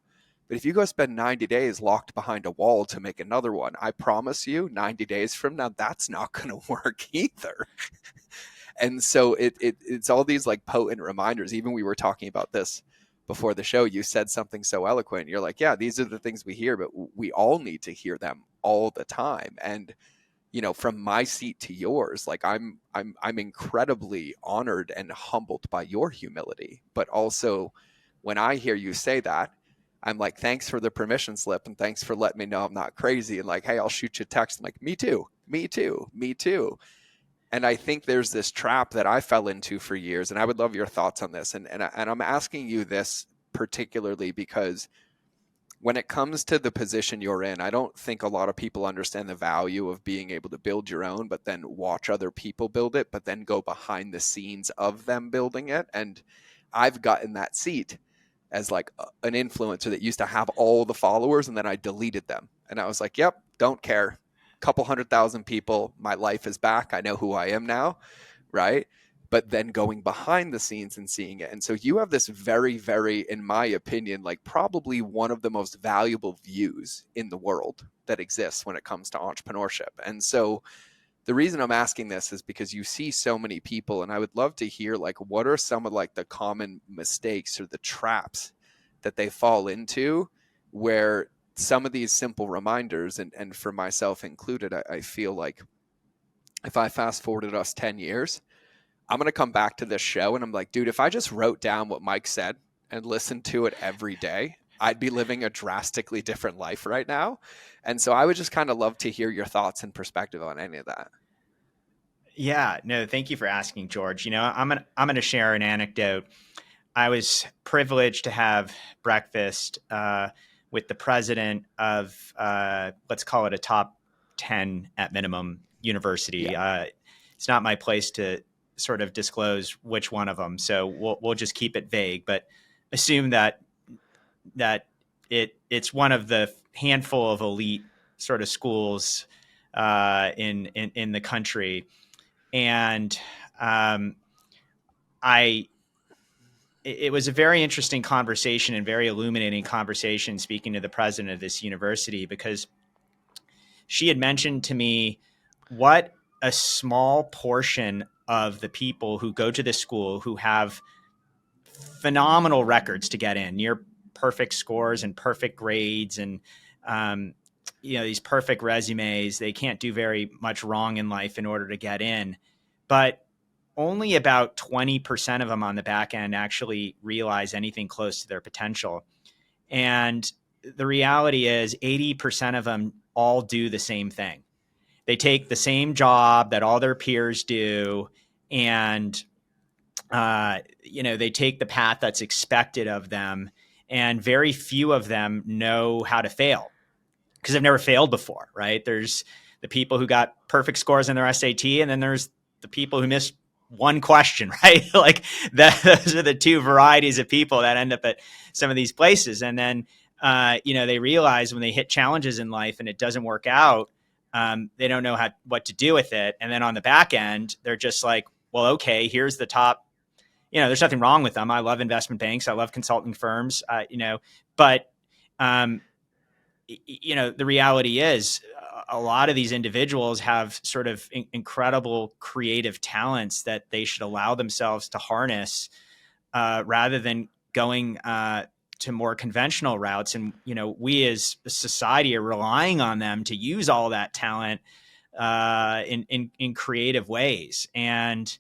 Speaker 1: but if you go spend 90 days locked behind a wall to make another one, I promise you 90 days from now, that's not going to work either. And so it's all these like potent reminders. Even we were talking about this before the show. You said something so eloquent. You're like, yeah, these are the things we hear, but we all need to hear them all the time. And from my seat to yours, like, I'm incredibly honored and humbled by your humility. But also, when I hear you say that, I'm like, thanks for the permission slip, and thanks for letting me know I'm not crazy. And like, hey, I'll shoot you a text. I'm like, me too, me too, me too. And I think there's this trap that I fell into for years, and I would love your thoughts on this. And I'm asking you this particularly because when it comes to the position you're in, I don't think a lot of people understand the value of being able to build your own, but then watch other people build it, but then go behind the scenes of them building it. And I've gotten that seat as like an influencer that used to have all the followers, and then I deleted them. And I was like, yep, don't care. Couple 100,000 people, my life is back. I know who I am now, right? But then going behind the scenes and seeing it. And so you have this very, in my opinion, like probably one of the most valuable views in the world that exists when it comes to entrepreneurship. And so the reason I'm asking this is because you see so many people, and I would love to hear like what are some of like the common mistakes or the traps that they fall into, where some of these simple reminders, and for myself included, I feel like if I fast forwarded us 10 years, I'm going to come back to this show and I'm like, dude, if I just wrote down what Mike said and listened to it every day, I'd be living a drastically different life right now. And so I would just kind of love to hear your thoughts and perspective on any of that.
Speaker 2: Yeah, no, thank you for asking, George. I'm gonna share an anecdote. I was privileged to have breakfast with the president of let's call it a top 10 at minimum university.
Speaker 1: Yeah.
Speaker 2: It's not my place to sort of disclose which one of them, so we'll just keep it vague. But assume that it's one of the handful of elite sort of schools in the country, and I it was a very interesting conversation and very illuminating conversation speaking to the president of this university, because she had mentioned to me what a small portion of the people who go to this school who have phenomenal records to get in, near perfect scores and perfect grades, and these perfect resumes. They can't do very much wrong in life in order to get in, but only about 20% of them on the back end actually realize anything close to their potential. And the reality is 80% of them all do the same thing. They take the same job that all their peers do, and they take the path that's expected of them, and very few of them know how to fail because they've never failed before, right? There's the people who got perfect scores in their SAT, and then there's the people who missed one question, right? Like those are the two varieties of people that end up at some of these places. And then, they realize when they hit challenges in life and it doesn't work out, they don't know what to do with it. And then on the back end, they're just like, well, okay, here's the top. There's nothing wrong with them. I love investment banks. I love consulting firms, but the reality is a lot of these individuals have sort of incredible creative talents that they should allow themselves to harness, rather than going to more conventional routes. And, we as a society are relying on them to use all that talent in creative ways. And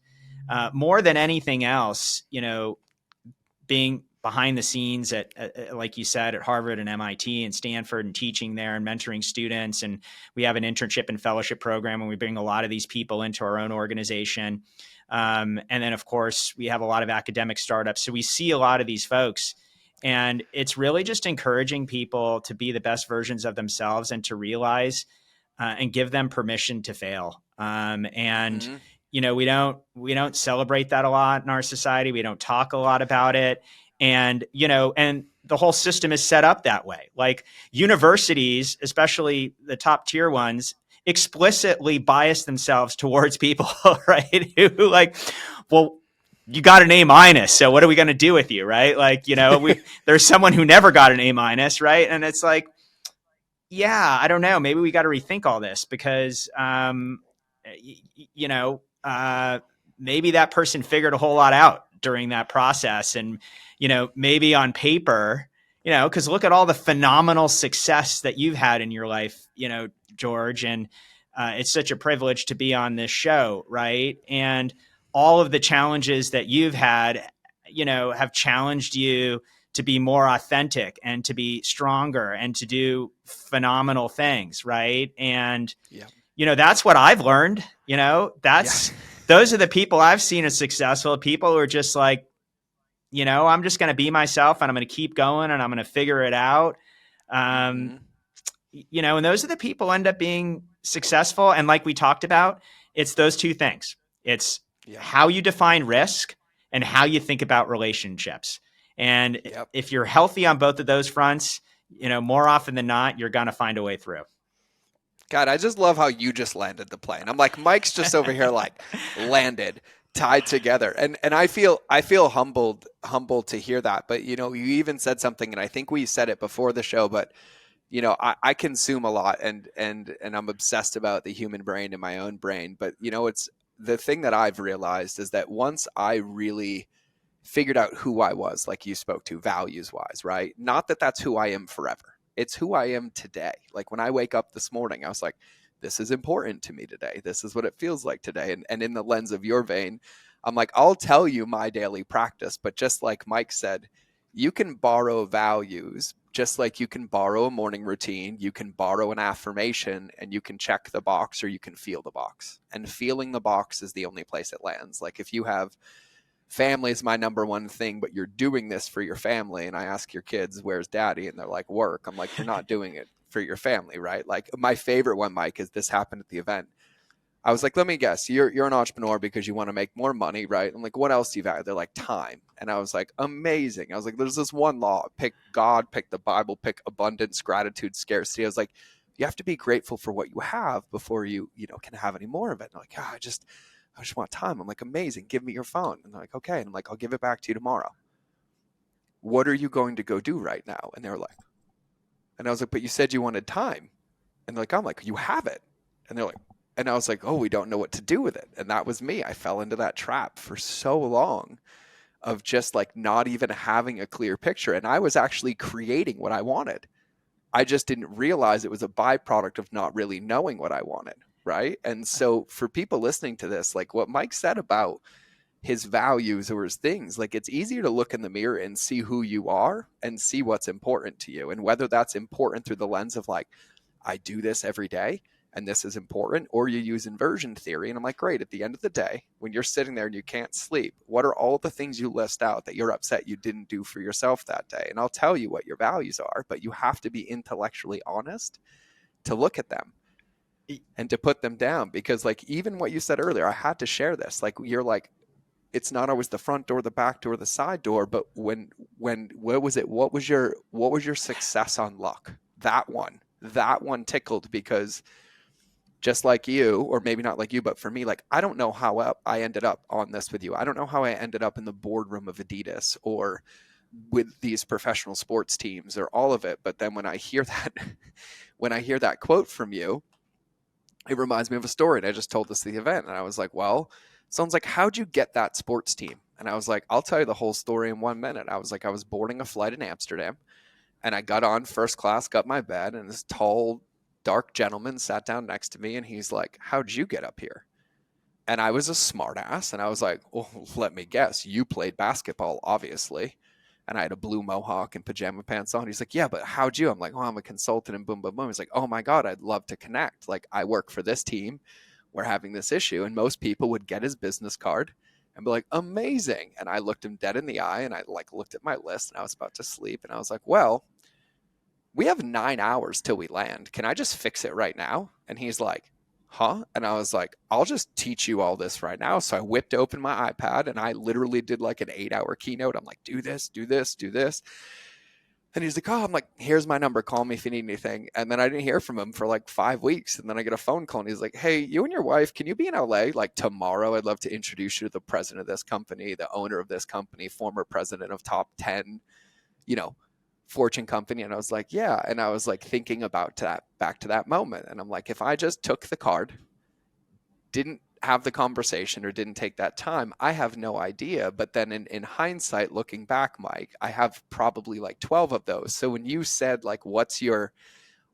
Speaker 2: more than anything else, being behind the scenes at, like you said, at Harvard and MIT and Stanford, and teaching there and mentoring students. And we have an internship and fellowship program, and we bring a lot of these people into our own organization. And then, of course, we have a lot of academic startups. So we see a lot of these folks. And it's really just encouraging people to be the best versions of themselves and to realize and give them permission to fail. And
Speaker 1: Mm-hmm.
Speaker 2: we don't celebrate that a lot in our society. We don't talk a lot about it. And the whole system is set up that way. Like universities, especially the top tier ones, explicitly bias themselves towards people, right? Who like, well, you got an A-, so what are we going to do with you, right? Like, there's someone who never got an A-, right? And it's like, yeah, I don't know. Maybe we got to rethink all this because, maybe that person figured a whole lot out during that process. And, maybe on paper, because look at all the phenomenal success that you've had in your life, George. And it's such a privilege to be on this show, right? And all of the challenges that you've had, have challenged you to be more authentic and to be stronger and to do phenomenal things, right? And
Speaker 1: Yeah.
Speaker 2: that's what I've learned.
Speaker 1: Yeah.
Speaker 2: Those are the people I've seen as successful people who are just like, I'm just going to be myself and I'm going to keep going and I'm going to figure it out.
Speaker 1: Mm-hmm.
Speaker 2: And those are the people who end up being successful. And like we talked about, it's those two things. It's
Speaker 1: Yeah.
Speaker 2: how you define risk and how you think about relationships. And
Speaker 1: Yep.
Speaker 2: if you're healthy on both of those fronts, more often than not, you're going to find a way through.
Speaker 1: God, I just love how you just landed the plane. I'm like, Mike's just over here like landed, tied together. And I feel humbled to hear that. But you even said something, and I think we said it before the show, but I consume a lot and I'm obsessed about the human brain and my own brain. But it's the thing that I've realized is that once I really figured out who I was, like you spoke to, values wise, right? Not that that's who I am forever. It's who I am today. Like when I wake up this morning, I was like, this is important to me today. This is what it feels like today. And in the lens of your vein, I'm like, I'll tell you my daily practice. But just like Mike said, you can borrow values just like you can borrow a morning routine, you can borrow an affirmation, and you can check the box or you can feel the box. And feeling the box is the only place it lands. Like if you have family is my number one thing, but you're doing this for your family. And I ask your kids, where's daddy? And they're like, work. I'm like, you're not doing it for your family, right? Like my favorite one, Mike, is this happened at the event. I was like, let me guess, you're an entrepreneur because you want to make more money, right? I'm like, what else do you value? They're like, time. And I was like, amazing. I was like, there's this one law, pick God, pick the Bible, pick abundance, gratitude, scarcity. I was like, you have to be grateful for what you have before you can have any more of it. And I'm like, I just want time. I'm like, amazing. Give me your phone. And they're like, okay. And I'm like, I'll give it back to you tomorrow. What are you going to go do right now? And they were like, and I was like, but you said you wanted time. And they're like, I'm like, you have it. And they're like, and I was like, oh, we don't know what to do with it. And that was me. I fell into that trap for so long of just like not even having a clear picture. And I was actually creating what I wanted. I just didn't realize it was a byproduct of not really knowing what I wanted. Right. And so for people listening to this, like what Mike said about his values or his things. Like, it's easier to look in the mirror and see who you are and see what's important to you. And whether that's important through the lens of like, I do this every day and this is important, or you use inversion theory. And I'm like, great. At the end of the day, when you're sitting there and you can't sleep, what are all the things you list out that you're upset you didn't do for yourself that day? And I'll tell you what your values are, but you have to be intellectually honest to look at them and to put them down. Because like, even what you said earlier, I had to share this. Like, you're like, it's not always the front door, the back door, the side door, but when what was it? What was your success on luck? That one tickled, because just like you, or maybe not like you, but for me, like, I don't know how I ended up on this with you. I don't know how I ended up in the boardroom of Adidas or with these professional sports teams or all of it. But then when I hear that, when I hear that quote from you, it reminds me of a story. And I just told this at the event, and I was like, well, someone's like, how'd you get that sports team? And I was like, I'll tell you the whole story in 1 minute. I was like, I was boarding a flight in Amsterdam, and I got on first class, got my bed, and this tall, dark gentleman sat down next to me, and he's like, how'd you get up here? And I was a smart ass, and I was like, well, let me guess. You played basketball, obviously. And I had a blue mohawk and pajama pants on. He's like, yeah, but how'd you? I'm like, oh, I'm a consultant, and boom, boom, boom. He's like, oh my God, I'd love to connect. Like, I work for this team. We're having this issue. And most people would get his business card and be like, amazing. And I looked him dead in the eye, and I like looked at my list, and I was about to sleep. And I was like, well, we have 9 hours till we land. Can I just fix it right now? And he's like, huh? And I was like, I'll just teach you all this right now. So I whipped open my iPad, and I literally did like an 8-hour keynote. I'm like, do this, do this, do this. And he's like, oh, I'm like, here's my number. Call me if you need anything. And then I didn't hear from him for like 5 weeks. And then I get a phone call, and he's like, hey, you and your wife, can you be in LA like tomorrow? I'd love to introduce you to the president of this company, the owner of this company, former president of top 10, Fortune company. And I was like, yeah. And I was like thinking about that, back to that moment. And I'm like, if I just took the card, didn't have the conversation, or didn't take that time, I have no idea. But then in hindsight, looking back, Mike, I have probably like 12 of those. So when you said like, what's your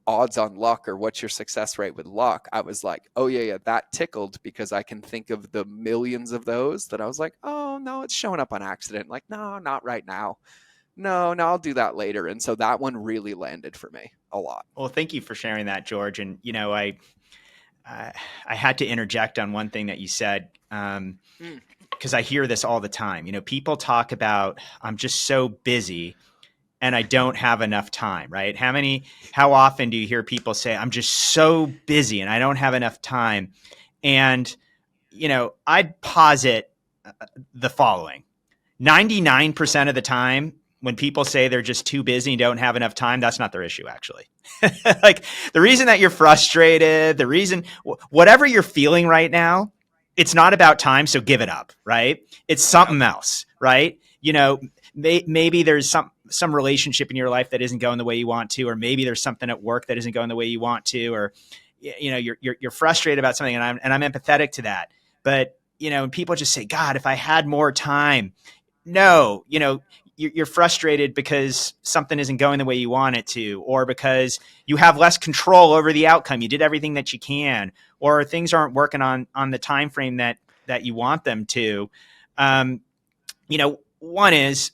Speaker 1: odds on luck, or what's your success rate with luck, I was like, oh yeah, that tickled, because I can think of the millions of those that I was like, oh no, it's showing up on accident. Like, no, not right now. No, I'll do that later. And so that one really landed for me a lot.
Speaker 2: Well, thank you for sharing that, George. And, I had to interject on one thing that you said, because I hear this all the time. People talk about, I'm just so busy and I don't have enough time, right? How often do you hear people say, I'm just so busy and I don't have enough time? And, I'd posit the following: 99% of the time, when people say they're just too busy and don't have enough time, that's not their issue, actually. Like, the reason that you're frustrated, the reason, whatever you're feeling right now, it's not about time. So give it up, right? It's something else, right? Maybe there's some relationship in your life that isn't going the way you want to, or maybe there's something at work that isn't going the way you want to, or, you're frustrated about something, and I'm empathetic to that. But, people just say, God, if I had more time. No, you're frustrated because something isn't going the way you want it to, or because you have less control over the outcome. You did everything that you can, or things aren't working on the time frame that you want them to. One is,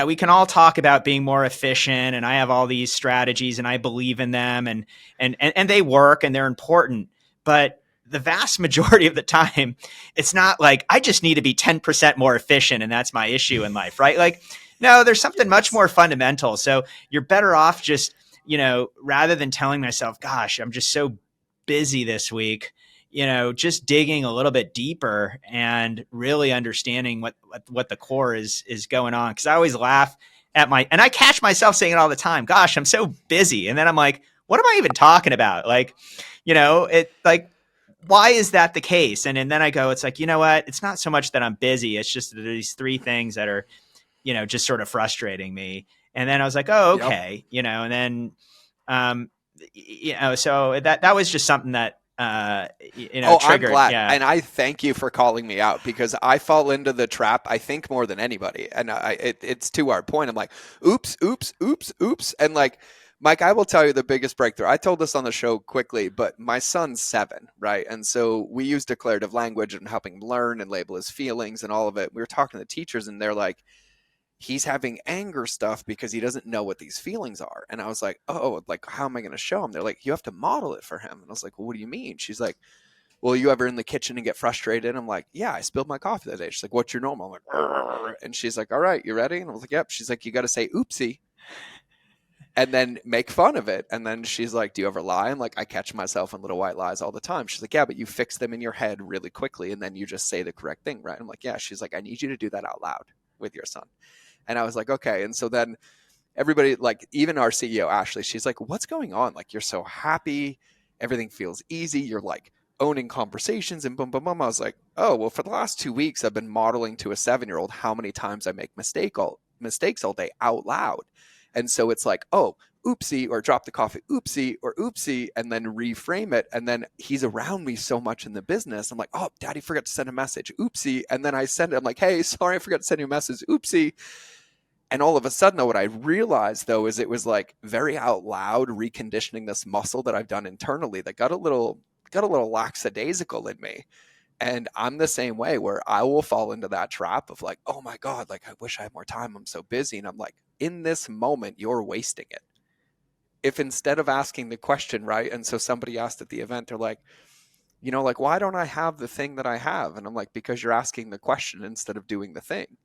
Speaker 2: we can all talk about being more efficient, and I have all these strategies and I believe in them, and they work and they're important. But the vast majority of the time, it's not like I just need to be 10% more efficient and that's my issue in life, right? Like, no, there's something much more fundamental. So you're better off just, rather than telling myself, gosh, I'm just so busy this week, just digging a little bit deeper and really understanding what the core is going on. Cause I always laugh at and I catch myself saying it all the time, gosh, I'm so busy. And then I'm like, what am I even talking about? Like, why is that the case? And then I go, it's like, you know what? It's not so much that I'm busy. It's just these three things that are, just sort of frustrating me. And then I was like, oh, okay. Yep. And then, so that was just something that, triggered.
Speaker 1: I'm glad. Yeah. And I thank you for calling me out, because I fall into the trap, I think, more than anybody. And it's to our point. I'm like, oops. And like, Mike, I will tell you the biggest breakthrough. I told this on the show quickly, but my son's 7, right? And so we use declarative language and helping him learn and label his feelings and all of it. We were talking to the teachers, and they're like, he's having anger stuff because he doesn't know what these feelings are. And I was like, oh, like, how am I going to show him? They're like, you have to model it for him. And I was like, well, what do you mean? She's like, well, you ever in the kitchen and get frustrated? I'm like, yeah, I spilled my coffee that day. She's like, what's your normal? I'm like, "Arr." And she's like, all right, you ready? And I was like, yep. She's like, you got to say oopsie and then make fun of it. And then she's like, do you ever lie? I'm like, I catch myself in little white lies all the time. She's like, yeah, but you fix them in your head really quickly. And then you just say the correct thing, right? I'm like, yeah. She's like, I need you to do that out loud with your son. And I was like, okay. And so then everybody, like even our CEO, Ashley, she's like, what's going on? Like, you're so happy. Everything feels easy. You're like owning conversations and boom, boom, boom. I was like, oh, well, for the last 2 weeks, I've been modeling to a 7-year-old how many times I make mistakes all day out loud. And so it's like, oh, oopsie, or drop the coffee, oopsie, or oopsie, and then reframe it. And then he's around me so much in the business. I'm like, oh, daddy forgot to send a message, oopsie. And then I send it, I'm like, hey, sorry, I forgot to send you a message, oopsie. And all of a sudden, though, what I realized, though, is it was like very out loud reconditioning this muscle that I've done internally that got a little lackadaisical in me. And I'm the same way where I will fall into that trap of like, oh my God, like I wish I had more time. I'm so busy. And I'm like, in this moment, you're wasting it. If instead of asking the question, right? And so somebody asked at the event, they're like, like, why don't I have the thing that I have? And I'm like, because you're asking the question instead of doing the thing,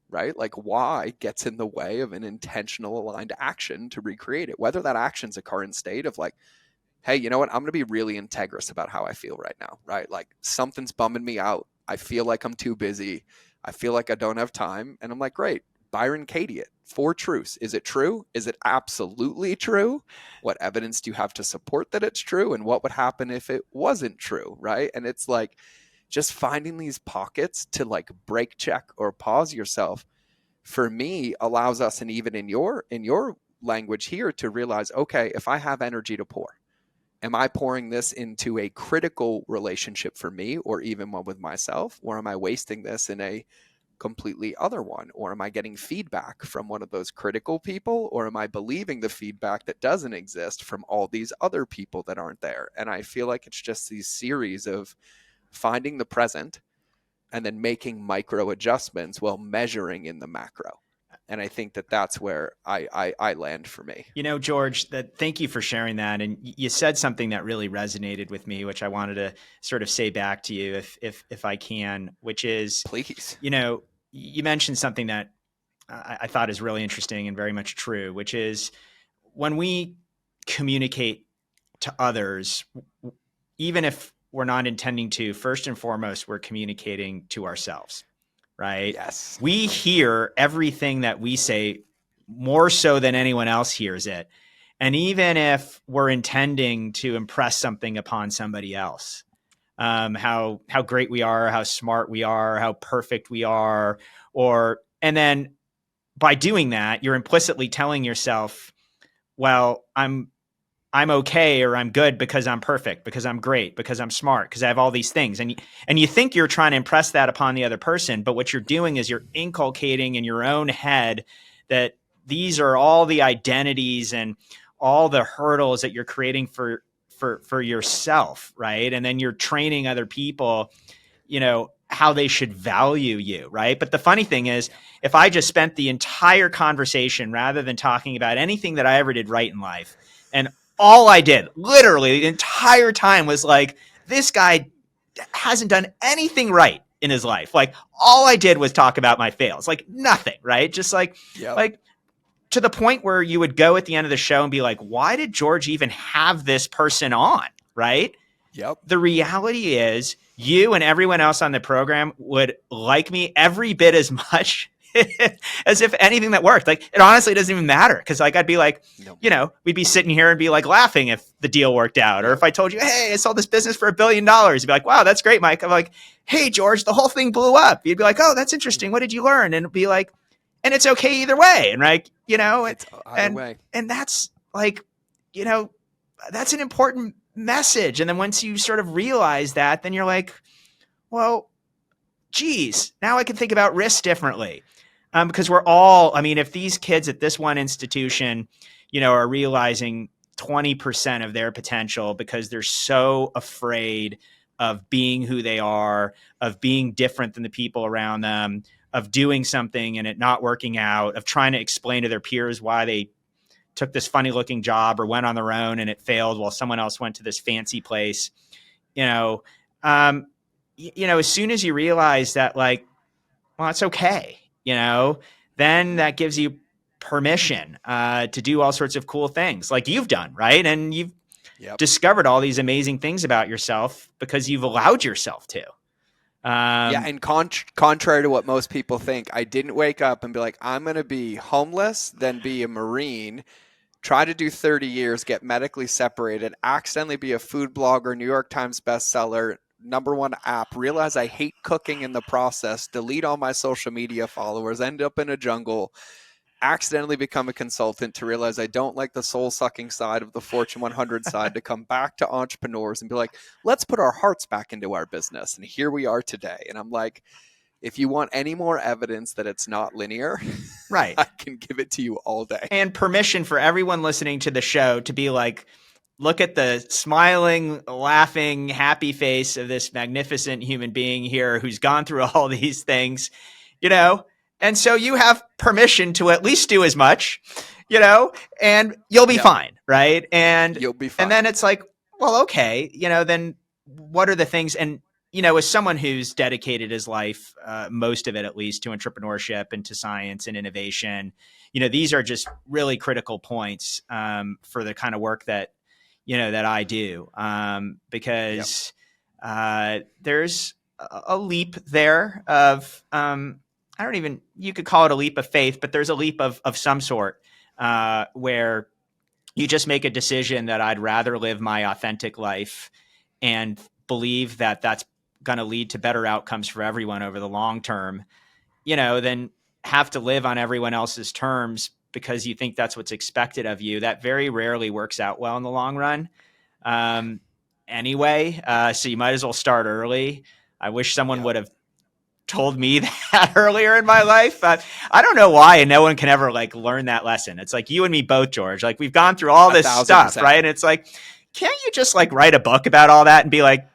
Speaker 1: right? Like, why gets in the way of an intentional aligned action to recreate it? Whether that action's a current state of like, hey, you know what? I'm going to be really integrous about how I feel right now, right? Like something's bumming me out. I feel like I'm too busy. I feel like I don't have time. And I'm like, great, Byron Katie it. 4 truths. Is it true? Is it absolutely true? What evidence do you have to support that it's true? And what would happen if it wasn't true, right? And it's like just finding these pockets to like break check or pause yourself for me allows us, and even in your language here, to realize, okay, if I have energy to pour, am I pouring this into a critical relationship for me or even one with myself? Or am I wasting this in a completely other one? Or am I getting feedback from one of those critical people? Or am I believing the feedback that doesn't exist from all these other people that aren't there? And I feel like it's just these series of finding the present and then making micro adjustments while measuring in the macro. And I think that that's where I land for me.
Speaker 2: George, thank you for sharing that. And you said something that really resonated with me, which I wanted to sort of say back to you if I can, which is,
Speaker 1: please,
Speaker 2: you mentioned something that I thought is really interesting and very much true, which is when we communicate to others, even if we're not intending to, first and foremost, we're communicating to ourselves, right?
Speaker 1: Yes.
Speaker 2: We hear everything that we say more so than anyone else hears it. And even if we're intending to impress something upon somebody else, how great we are, how smart we are, how perfect we are, and then by doing that, you're implicitly telling yourself, well, I'm okay, or I'm good because I'm perfect, because I'm great, because I'm smart, because I have all these things. And you think you're trying to impress that upon the other person, but what you're doing is you're inculcating in your own head that these are all the identities and all the hurdles that you're creating for yourself, right? And then you're training other people, how they should value you, right? But the funny thing is, if I just spent the entire conversation, rather than talking about anything that I ever did right in life, and all I did literally the entire time was like, this guy hasn't done anything right in his life. Like all I did was talk about my fails, like nothing, right? Just like to the point where you would go at the end of the show and be like, why did George even have this person on? Right.
Speaker 1: Yep.
Speaker 2: The reality is you and everyone else on the program would like me every bit as much as if anything that worked. Like it honestly doesn't even matter. Cause like, I'd be like, we'd be sitting here and be like laughing if the deal worked out. Or if I told you, hey, I sold this business for $1 billion, you'd be like, wow, that's great, Mike. I'm like, hey, George, the whole thing blew up. You'd be like, oh, that's interesting. What did you learn? And it'd be like, and it's okay either way. And like,
Speaker 1: it's either way.
Speaker 2: And that's like, that's an important message. And then once you sort of realize that, then you're like, well, geez, now I can think about risk differently. Because we're all, if these kids at this one institution, are realizing 20% of their potential because they're so afraid of being who they are, of being different than the people around them, of doing something and it not working out, of trying to explain to their peers why they took this funny looking job or went on their own and it failed while someone else went to this fancy place. you know, um, as soon as you realize that, like, well, it's okay, then that gives you permission to do all sorts of cool things like you've done, right? And you've
Speaker 1: Yep.
Speaker 2: discovered all these amazing things about yourself because you've allowed yourself to.
Speaker 1: Yeah, and contrary to what most people think, I didn't wake up and be like, I'm going to be homeless, then be a Marine, try to do 30 years, get medically separated, accidentally be a food blogger, New York Times bestseller, #1 app, realize I hate cooking in the process, delete all my social media followers, end up in a jungle, accidentally become a consultant to realize I don't like the soul sucking side of the Fortune 100 side, to come back to entrepreneurs and be like, let's put our hearts back into our business. And here we are today. And I'm like, if you want any more evidence that it's not linear,
Speaker 2: Right.
Speaker 1: I can give it to you all day.
Speaker 2: And permission for everyone listening to the show to be like, look at the smiling, laughing, happy face of this magnificent human being here who's gone through all these things, and so you have permission to at least do as much, and you'll be
Speaker 1: Yep.
Speaker 2: fine. Right.
Speaker 1: You'll be
Speaker 2: And
Speaker 1: fine.
Speaker 2: then it's like, well, okay, then what are the things? And, as someone who's dedicated his life, most of it at least, to entrepreneurship and to science and innovation, these are just really critical points for the kind of work that I do, because there's a leap there of I don't even, you could call it a leap of faith, but there's a leap of some sort where you just make a decision that I'd rather live my authentic life and believe that that's going to lead to better outcomes for everyone over the long term, than have to live on everyone else's terms because you think that's what's expected of you. That very rarely works out well in the long run. Um, anyway, so you might as well start early. I wish someone
Speaker 1: Yep.
Speaker 2: would have told me that earlier in my life. But I don't know why, and no one can ever like learn that lesson. It's like you and me both, George. Like we've gone through all
Speaker 1: A
Speaker 2: this
Speaker 1: thousand
Speaker 2: stuff,
Speaker 1: percent.
Speaker 2: right? And it's like, can't you just like write a book about all that and be like,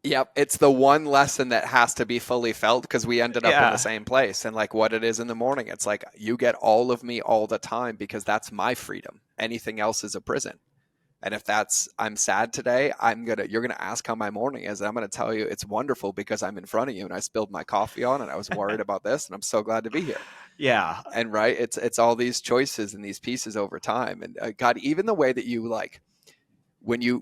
Speaker 1: Yep, it's the one lesson that has to be fully felt because we ended up in the
Speaker 2: yeah,
Speaker 1: same place. And like what it is in the morning, it's like you get all of me all the time because that's my freedom. Anything else is a prison. And if that's I'm sad today, you're gonna ask how my morning is, and I'm gonna tell you it's wonderful because I'm in front of you and I spilled my coffee on and I was worried about this and I'm so glad to be here.
Speaker 2: yeah,
Speaker 1: And right, it's all these choices and these pieces over time. And God, even the way that you like when you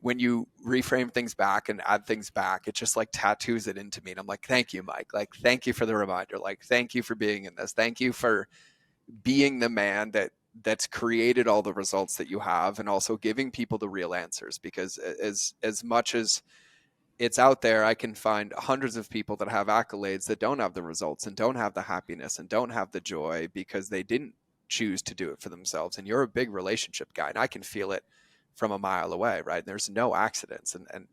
Speaker 1: reframe things back and add things back, it just like tattoos it into me. And I'm like, thank you, Mike. Like, thank you for the reminder. Like, thank you for being in this. Thank you for being the man that's created all the results that you have, and also giving people the real answers. Because as much as it's out there, I can find hundreds of people that have accolades that don't have the results and don't have the happiness and don't have the joy because they didn't choose to do it for themselves. And you're a big relationship guy, and I can feel it from a mile away, right? There's no accidents. And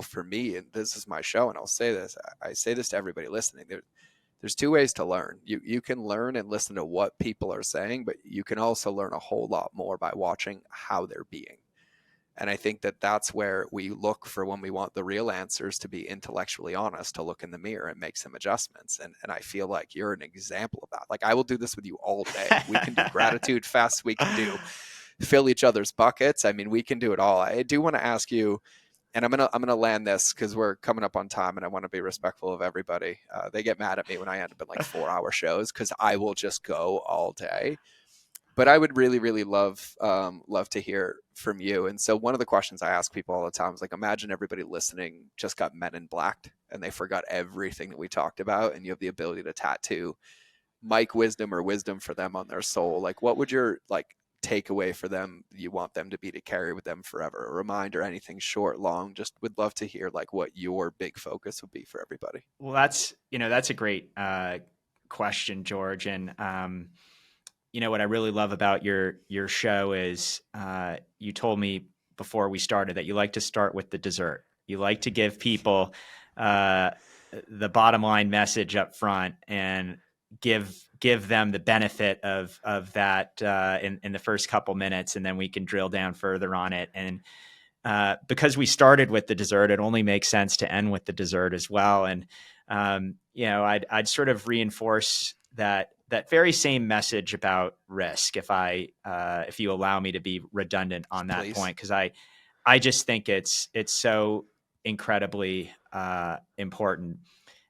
Speaker 1: for me, and this is my show, and I'll say this, I say this to everybody listening. There's two ways to learn. You can learn and listen to what people are saying, but you can also learn a whole lot more by watching how they're being. And I think that that's where we look for when we want the real answers, to be intellectually honest, to look in the mirror and make some adjustments. And I feel like you're an example of that. Like I will do this with you all day. We can do gratitude fests. We can do fill each other's buckets. I mean, we can do it all. I do want to ask you, and I'm gonna land this because we're coming up on time, and I want to be respectful of everybody. They get mad at me when I end up in like 4-hour shows because I will just go all day. But I would really, really love to hear from you. And so one of the questions I ask people all the time is like, imagine everybody listening just got Men in Blacked and they forgot everything that we talked about, and you have the ability to tattoo Mike wisdom or wisdom for them on their soul. Like, what would your like takeaway for them you want them to be to carry with them forever? A reminder, anything short, long, just would love to hear like what your big focus would be for everybody.
Speaker 2: Well, that's a great question, George. And what I really love about your show is you told me before we started that you like to start with the dessert. You like to give people the bottom line message up front and give give them the benefit of that in the first couple minutes, and then we can drill down further on it. And because we started with the dessert, it only makes sense to end with the dessert as well. And I'd sort of reinforce that very same message about risk, if you allow me to be redundant on that
Speaker 1: Please.
Speaker 2: point, because I just think it's so incredibly important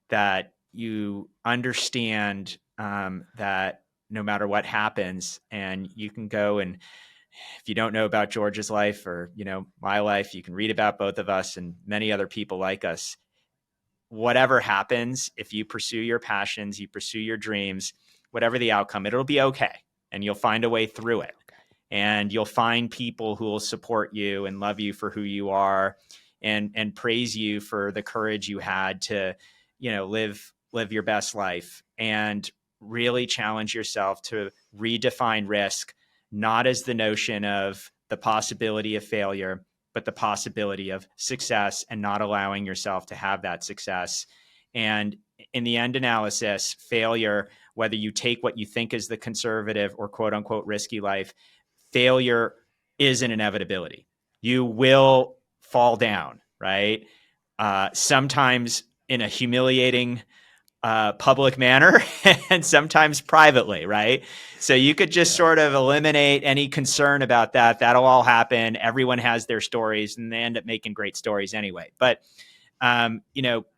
Speaker 2: that you understand that no matter what happens, and you can go, and if you don't know about George's life or my life, you can read about both of us and many other people like us. Whatever happens, if you pursue your passions, you pursue your dreams, whatever the outcome, it'll be okay, and you'll find a way through it.
Speaker 1: Okay.
Speaker 2: And you'll find people who will support you and love you for who you are, and praise you for the courage you had to live your best life, and really challenge yourself to redefine risk, not as the notion of the possibility of failure, but the possibility of success, and not allowing yourself to have that success. And in the end analysis, failure, whether you take what you think is the conservative or quote unquote risky life, failure is an inevitability. You will fall down, right? Sometimes in a humiliating public manner, and sometimes privately, right? So you could just
Speaker 1: Yeah.
Speaker 2: sort of eliminate any concern about that. That'll all happen. Everyone has their stories, and they end up making great stories anyway. But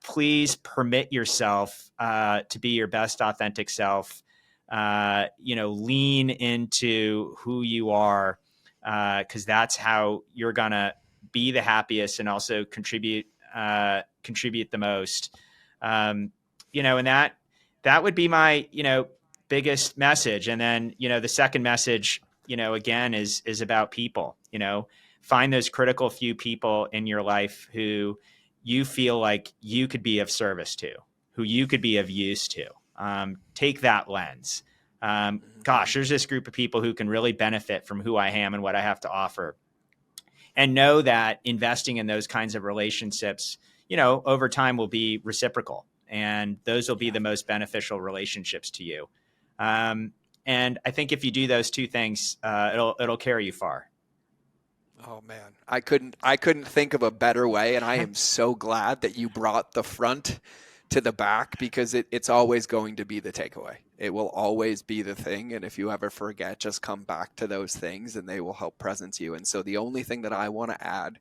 Speaker 2: please permit yourself to be your best authentic self. Lean into who you are, because that's how you're gonna be the happiest and also contribute the most. And that would be my biggest message. And then the second message, again, is about people. Find those critical few people in your life who you feel like you could be of service to, who you could be of use to. Take that lens.
Speaker 1: Hmm.
Speaker 2: There's this group of people who can really benefit from who I am and what I have to offer. And know that investing in those kinds of relationships, over time will be reciprocal. And those will be
Speaker 1: Yeah.
Speaker 2: the most beneficial relationships to you. Um, and I think if you do those two things, it'll carry you far.
Speaker 1: Oh man, I couldn't think of a better way, and I am so glad that you brought the front to the back, because it's always going to be the takeaway. It will always be the thing, and if you ever forget, just come back to those things and they will help presence you. And so the only thing that I want to add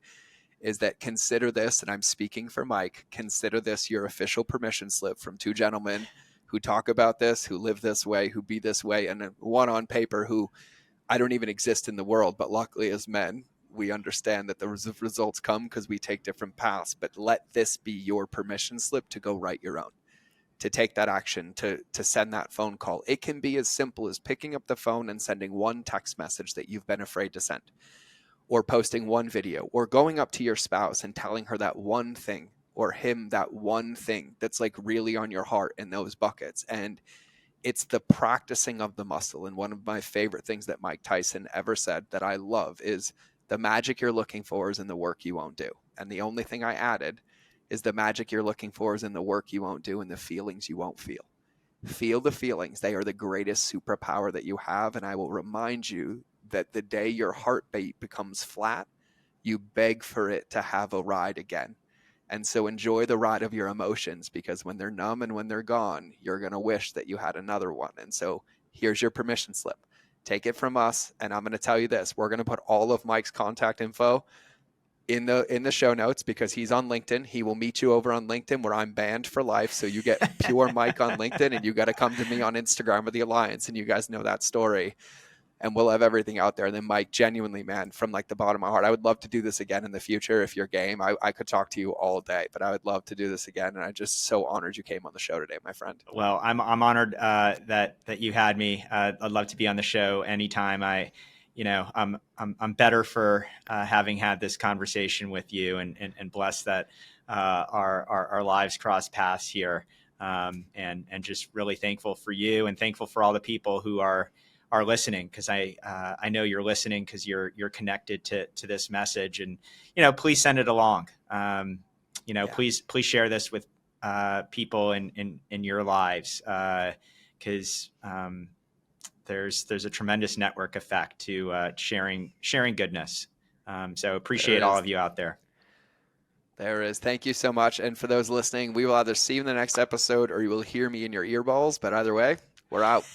Speaker 1: is that consider this, and I'm speaking for Mike, consider this your official permission slip from two gentlemen who talk about this, who live this way, who be this way, and one on paper who I don't even exist in the world, but luckily as men, we understand that the results come because we take different paths. But let this be your permission slip to go write your own, to take that action, to send that phone call. It can be as simple as picking up the phone and sending one text message that you've been afraid to send, or posting one video, or going up to your spouse and telling her that one thing, or him that one thing that's like really on your heart in those buckets. And it's the practicing of the muscle. And one of my favorite things that Mike Tyson ever said that I love is the magic you're looking for is in the work you won't do. And the only thing I added is the magic you're looking for is in the work you won't do and the feelings you won't feel. Feel the feelings. They are the greatest superpower that you have. And I will remind you that the day your heartbeat becomes flat, you beg for it to have a ride again. And so enjoy the ride of your emotions, because when they're numb and when they're gone, you're going to wish that you had another one. And so here's your permission slip. Take it from us. And I'm going to tell you this. We're going to put all of Mike's contact info in the show notes, because he's on LinkedIn. He will meet you over on LinkedIn, where I'm banned for life. So you get pure Mike on LinkedIn, and you got to come to me on Instagram with the Alliance, and you guys know that story. And we'll have everything out there. And then Mike, genuinely, man, from like the bottom of my heart, I would love to do this again in the future if you're game. I could talk to you all day, but I would love to do this again. And I'm just so honored you came on the show today, my friend.
Speaker 2: Well, I'm honored that you had me. I'd love to be on the show anytime. I'm better for having had this conversation with you, and blessed that our lives cross paths here. And just really thankful for you, and thankful for all the people who are listening, because I know you're listening because you're connected to this message. And please send it along.
Speaker 1: Yeah.
Speaker 2: Please share this with people in your lives, because there's a tremendous network effect to sharing goodness. So
Speaker 1: There
Speaker 2: appreciate all
Speaker 1: is.
Speaker 2: of you out there.
Speaker 1: There is. Thank you so much. And for those listening, we will either see you in the next episode or you will hear me in your earballs. But either way, we're out.